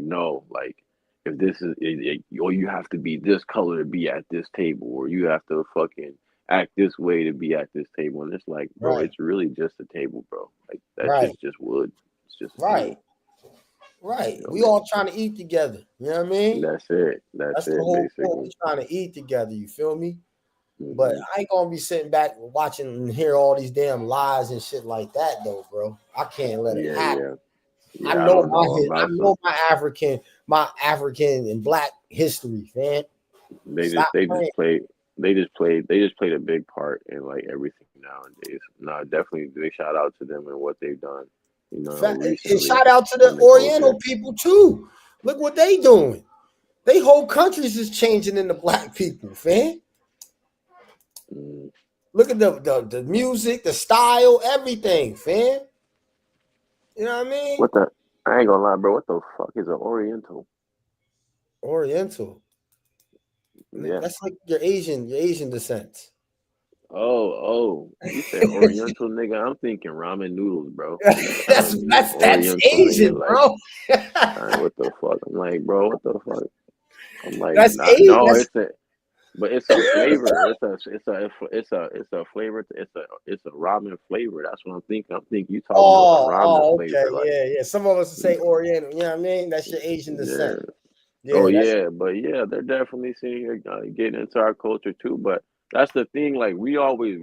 no, like, if this is or you have to be this color to be at this table, or you have to fucking act this way to be at this table. And it's like, bro, it's really just a table, bro. Like that's just wood. It's just right. We all trying to eat together. You know what I mean? That's it. That's it, the whole basically. point. We trying to eat together. You feel me? But I ain't gonna be sitting back watching and hear all these damn lies and shit like that, though, bro. I can't let it happen. I know my African and black history, man. They just played a big part in like everything nowadays. No, definitely they shout out to them and what they've done. And shout out to the Oriental people too. Look what they doing. They whole countries is changing into black people, fam. Look at the music, the style, everything, fam. You know what I mean? I ain't gonna lie, bro. What the fuck is an Oriental? Oriental. Yeah. That's like your Asian descent. Oh, you said Oriental, nigga. I'm thinking ramen noodles, bro. that's Asian, nigga, bro. Like, what the fuck? I'm like, bro, what the fuck? I'm like, that's Asian. No, it's a flavor. It's a flavor. It's a ramen flavor. That's what I'm thinking. I'm thinking you talking about ramen flavor. Like, yeah. Some of us say Oriental. You know what I mean? That's your Asian descent. But they're definitely sitting here getting into our culture too. But that's the thing. Like we always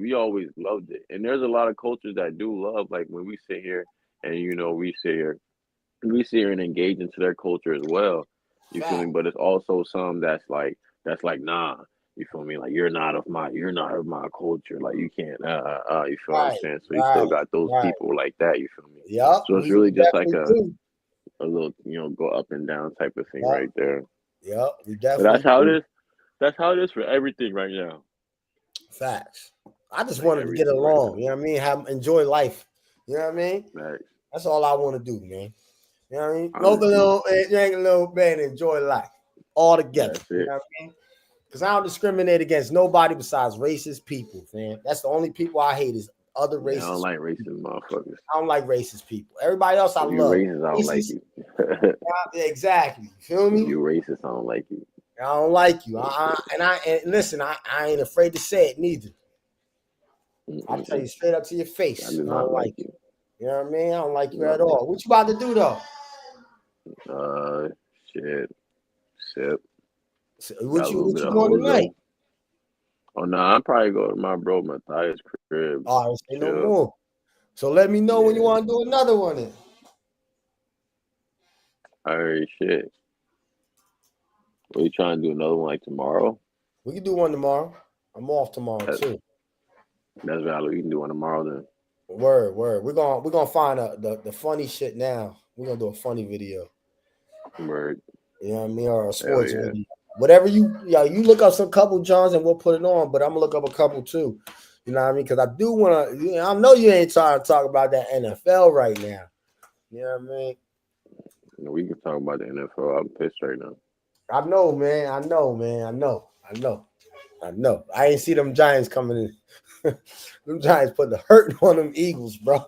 loved it, and there's a lot of cultures that do love. Like when we sit here and we sit here and engage into their culture as well. You feel me? But it's also some that's like nah. You feel me? Like you're not of my culture. Like you can't. You feel what I'm saying? So you still got those people like that. You feel me? Yeah. So it's really just like a little, go up and down type of thing right there. Yeah, we definitely. But that's how it is. That's how it is for everything right now. Facts. I just wanted to get along. You know what I mean? Enjoy life. You know what I mean? Right. That's all I want to do, man. You know what I mean? Go a little band, enjoy life all together. That's it. You know what I mean? Because I don't discriminate against nobody besides racist people, man. That's the only people I hate is other Yeah, I racist. don't like racist motherfuckers. I don't like racist people. Everybody else I If you love. racist, I don't like you. Yeah, exactly. You feel me? If you racist, I don't like you. I don't like you. And listen, I ain't afraid to say it neither. I'll tell you straight up to your face. I do I not don't like like you. you. You know what I mean? I don't like you at all. What you about to do though? Shit. Sip. What you doing tonight? Oh no, I'll probably go to my bro Matthias' crib. All right, say no more. So let me know when you want to do another one then. All right, shit. What you trying to do another one like tomorrow? We can do one tomorrow. I'm off tomorrow too. That's valid. We can do one tomorrow then. Word. We're gonna find the funny shit now. We're gonna do a funny video. Word. You know what I mean? Or a sports yeah. video. Whatever you look up some couple Johns and we'll put it on, but I'm gonna look up a couple too. You know what I mean? Because I do want to, I know you ain't trying to talk about that NFL right now. You know what I mean? We can talk about the NFL. I'm pissed right now. I know, man. I ain't see them Giants coming in. Them Giants put the hurt on them Eagles, bro.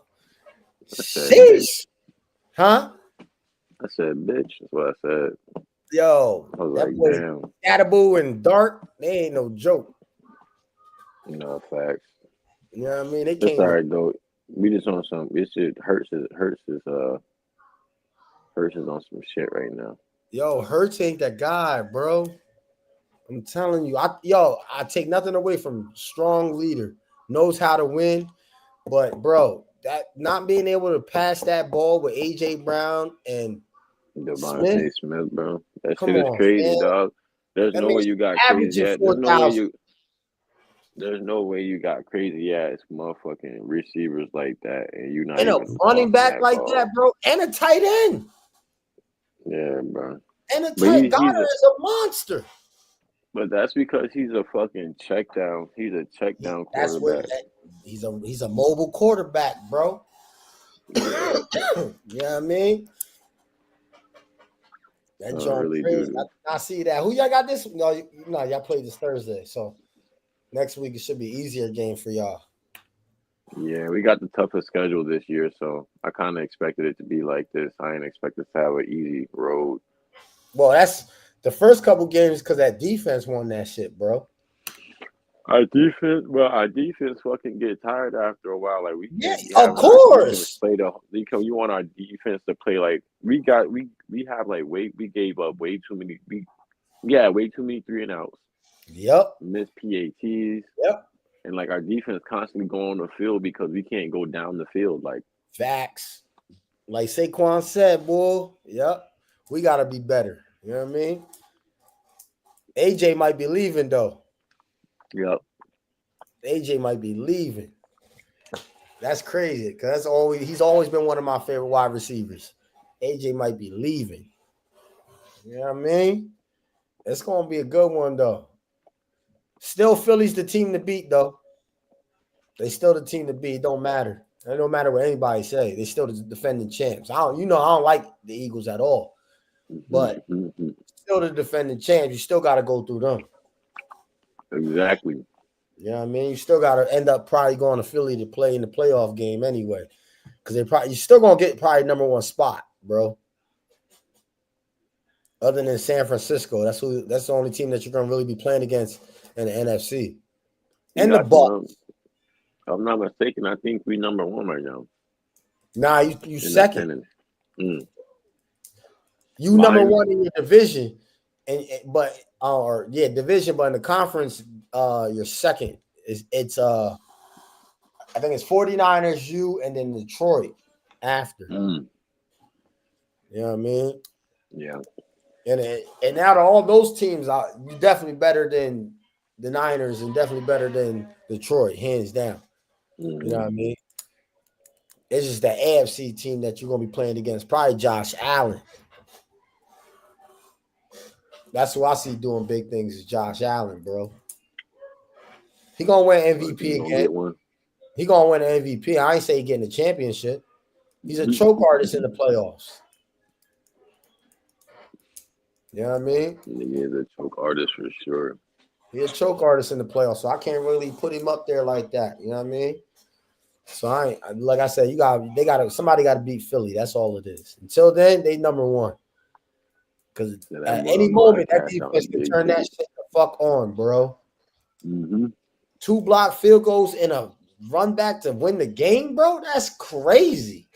Sheesh. Huh? I said, bitch. That's what I said. Yo, I was that like, boy damn. Attaboy and Dart, they ain't no joke. No facts. You know what I mean? They It's can't. all right though. We just on some. It shit Hurts is on some shit right now. Yo, Hurts ain't that guy, bro. I'm telling you. I take nothing away from strong leader, knows how to win, but bro, that not being able to pass that ball with AJ Brown and Devontae Smith, bro. That Come shit is on, crazy, man. dog. There's That no way means you got averaging crazy. 4,000. There's no way you got crazy ass motherfucking receivers like that, and you not And a even running back that like ball. that, bro, and a tight end. Yeah, bro. And a But tight Goddard is a monster. But that's because he's a fucking check down. He's a check down That's what quarterback. he's a mobile quarterback, bro. You know what I mean? That John really crazy. do. I see that. Who y'all got this? No, y'all play this Thursday. So next week it should be easier game for y'all. Yeah, we got the toughest schedule this year, so I kind of expected it to be like this. I ain't expect us to have an easy road. Well, that's the first couple games because that defense won that shit, bro. Our defense fucking get tired after a while. Like we can't of course. play you want our defense to play like we have like we gave up way too many way too many 3-and-outs. Yep. Missed PATs. Yep. And like our defense constantly go on the field because we can't go down the field. Like facts. Like Saquon said, boy. Yep. We gotta be better. You know what I mean? AJ might be leaving though. Yep. AJ might be leaving. That's crazy because he's always been one of my favorite wide receivers. AJ might be leaving. You know what I mean? It's gonna be a good one though. Still, Philly's the team to beat though. They still the team to beat. It don't matter. It don't matter what anybody say. They still the defending champs. I don't like the Eagles at all, but still the defending champs. You still got to go through them. Exactly. You know what I mean? You still got to end up probably going to Philly to play in the playoff game anyway, because you're still gonna get probably number one spot, bro. Other than San Francisco, that's the only team that you're gonna really be playing against in the NFC. And the Bucs. If I'm not mistaken, I think we number one right now. Nah, you second. You number one in your division, division, but in the conference, you're second. It's I think it's 49ers, you, and then Detroit after. You know what I mean? Yeah. And out of all those teams, you're definitely better than the Niners and definitely better than Detroit, hands down. You know what I mean? It's just the AFC team that you're going to be playing against. Probably Josh Allen. That's who I see doing big things is Josh Allen, bro. He going to win MVP again. He going to win an MVP. I ain't say he getting a championship. He's a choke artist in the playoffs. You know what I mean? He is a choke artist for sure. He's a choke artist in the playoffs, so I can't really put him up there like that. You know what I mean? So like I said, somebody got to beat Philly. That's all it is. Until then, they number one. Because at any moment, that defense can turn that shit the fuck on, bro. 2 block field goals and a run back to win the game, bro. That's crazy.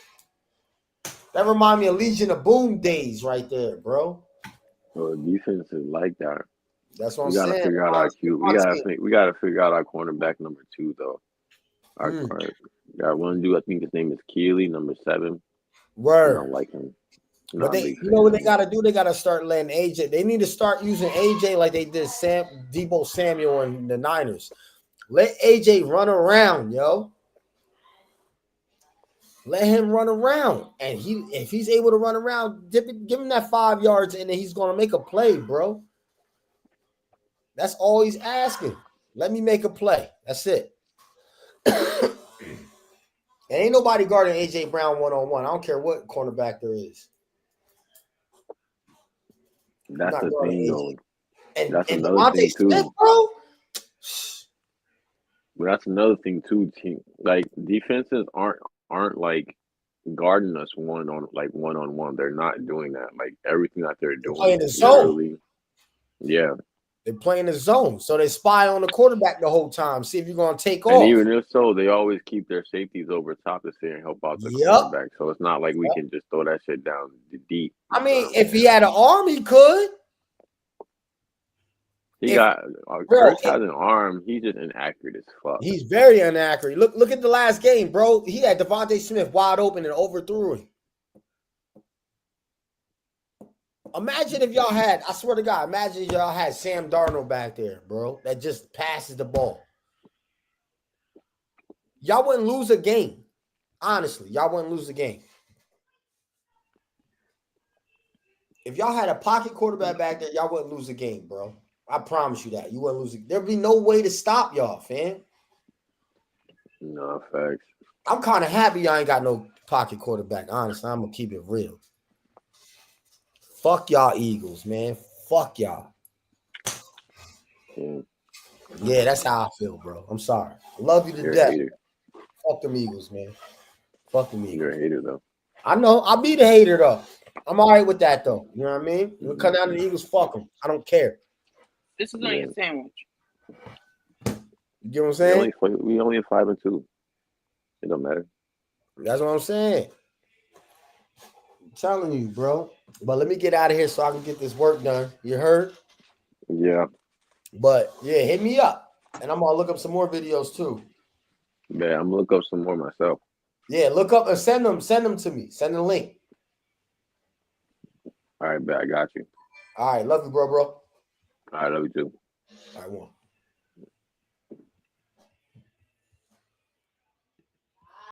That remind me of Legion of Boom days right there, bro. So defense is like that. That's what I'm we gotta saying. Figure out our Q. We gotta figure out our cornerback number 2 though. Our got one dude. I think his name is Keely, number 7. Word. I don't like him. But you know what they gotta do? They gotta start letting AJ. They need to start using AJ like they did Deebo Samuel and the Niners. Let AJ run around, yo. Let him run around, and if he's able to run around, give him that 5 yards, and then he's gonna make a play, bro. That's all he's asking. Let me make a play. That's it. Ain't nobody guarding AJ Brown one-on-one. I don't care what cornerback there is. That's the thing, though. And another Devontae thing too, Smith, bro. But that's another thing too. Team like defenses aren't like guarding us one-on-one. They're not doing that. Like everything that they're doing, playing the zone. Yeah. They're playing the zone, so they spy on the quarterback the whole time. See if you're going to take off. And even if so, they always keep their safeties over top to sit and help out the quarterback. So it's not like we can just throw that shit down deep. I mean, if he had an arm, he could. Hurts has an arm. He's just inaccurate as fuck. He's very inaccurate. Look at the last game, bro. He had Devontae Smith wide open and overthrew him. Imagine if y'all had, I swear to God, imagine if y'all had Sam Darnold back there, bro, that just passes the ball. Y'all wouldn't lose a game. Honestly, y'all wouldn't lose a game. If y'all had a pocket quarterback back there, y'all wouldn't lose a game, bro. I promise you that. You wouldn't lose it. There'd be no way to stop y'all, fam. No, facts. I'm kind of happy y'all ain't got no pocket quarterback. Honestly, I'm going to keep it real. Fuck y'all Eagles, man. Fuck y'all. Yeah, that's how I feel, bro. I'm sorry. I love you to death. Fuck them Eagles, man. Fuck them Eagles. You're a hater, though. I know. I'll be the hater, though. I'm all right with that, though. You know what I mean? When we come down to the Eagles, fuck them. I don't care. This is on your sandwich. You get what I'm saying? We only have 5-2. It don't matter. That's what I'm saying. I'm telling you, bro. But let me get out of here so I can get this work done. You heard? Yeah. But yeah, hit me up. And I'm gonna look up some more videos too. Yeah, I'm gonna look up some more myself. Yeah, look up and send them to me. Send the link. All right, bet I got you. All right, love you, bro. I love you too. All right, one.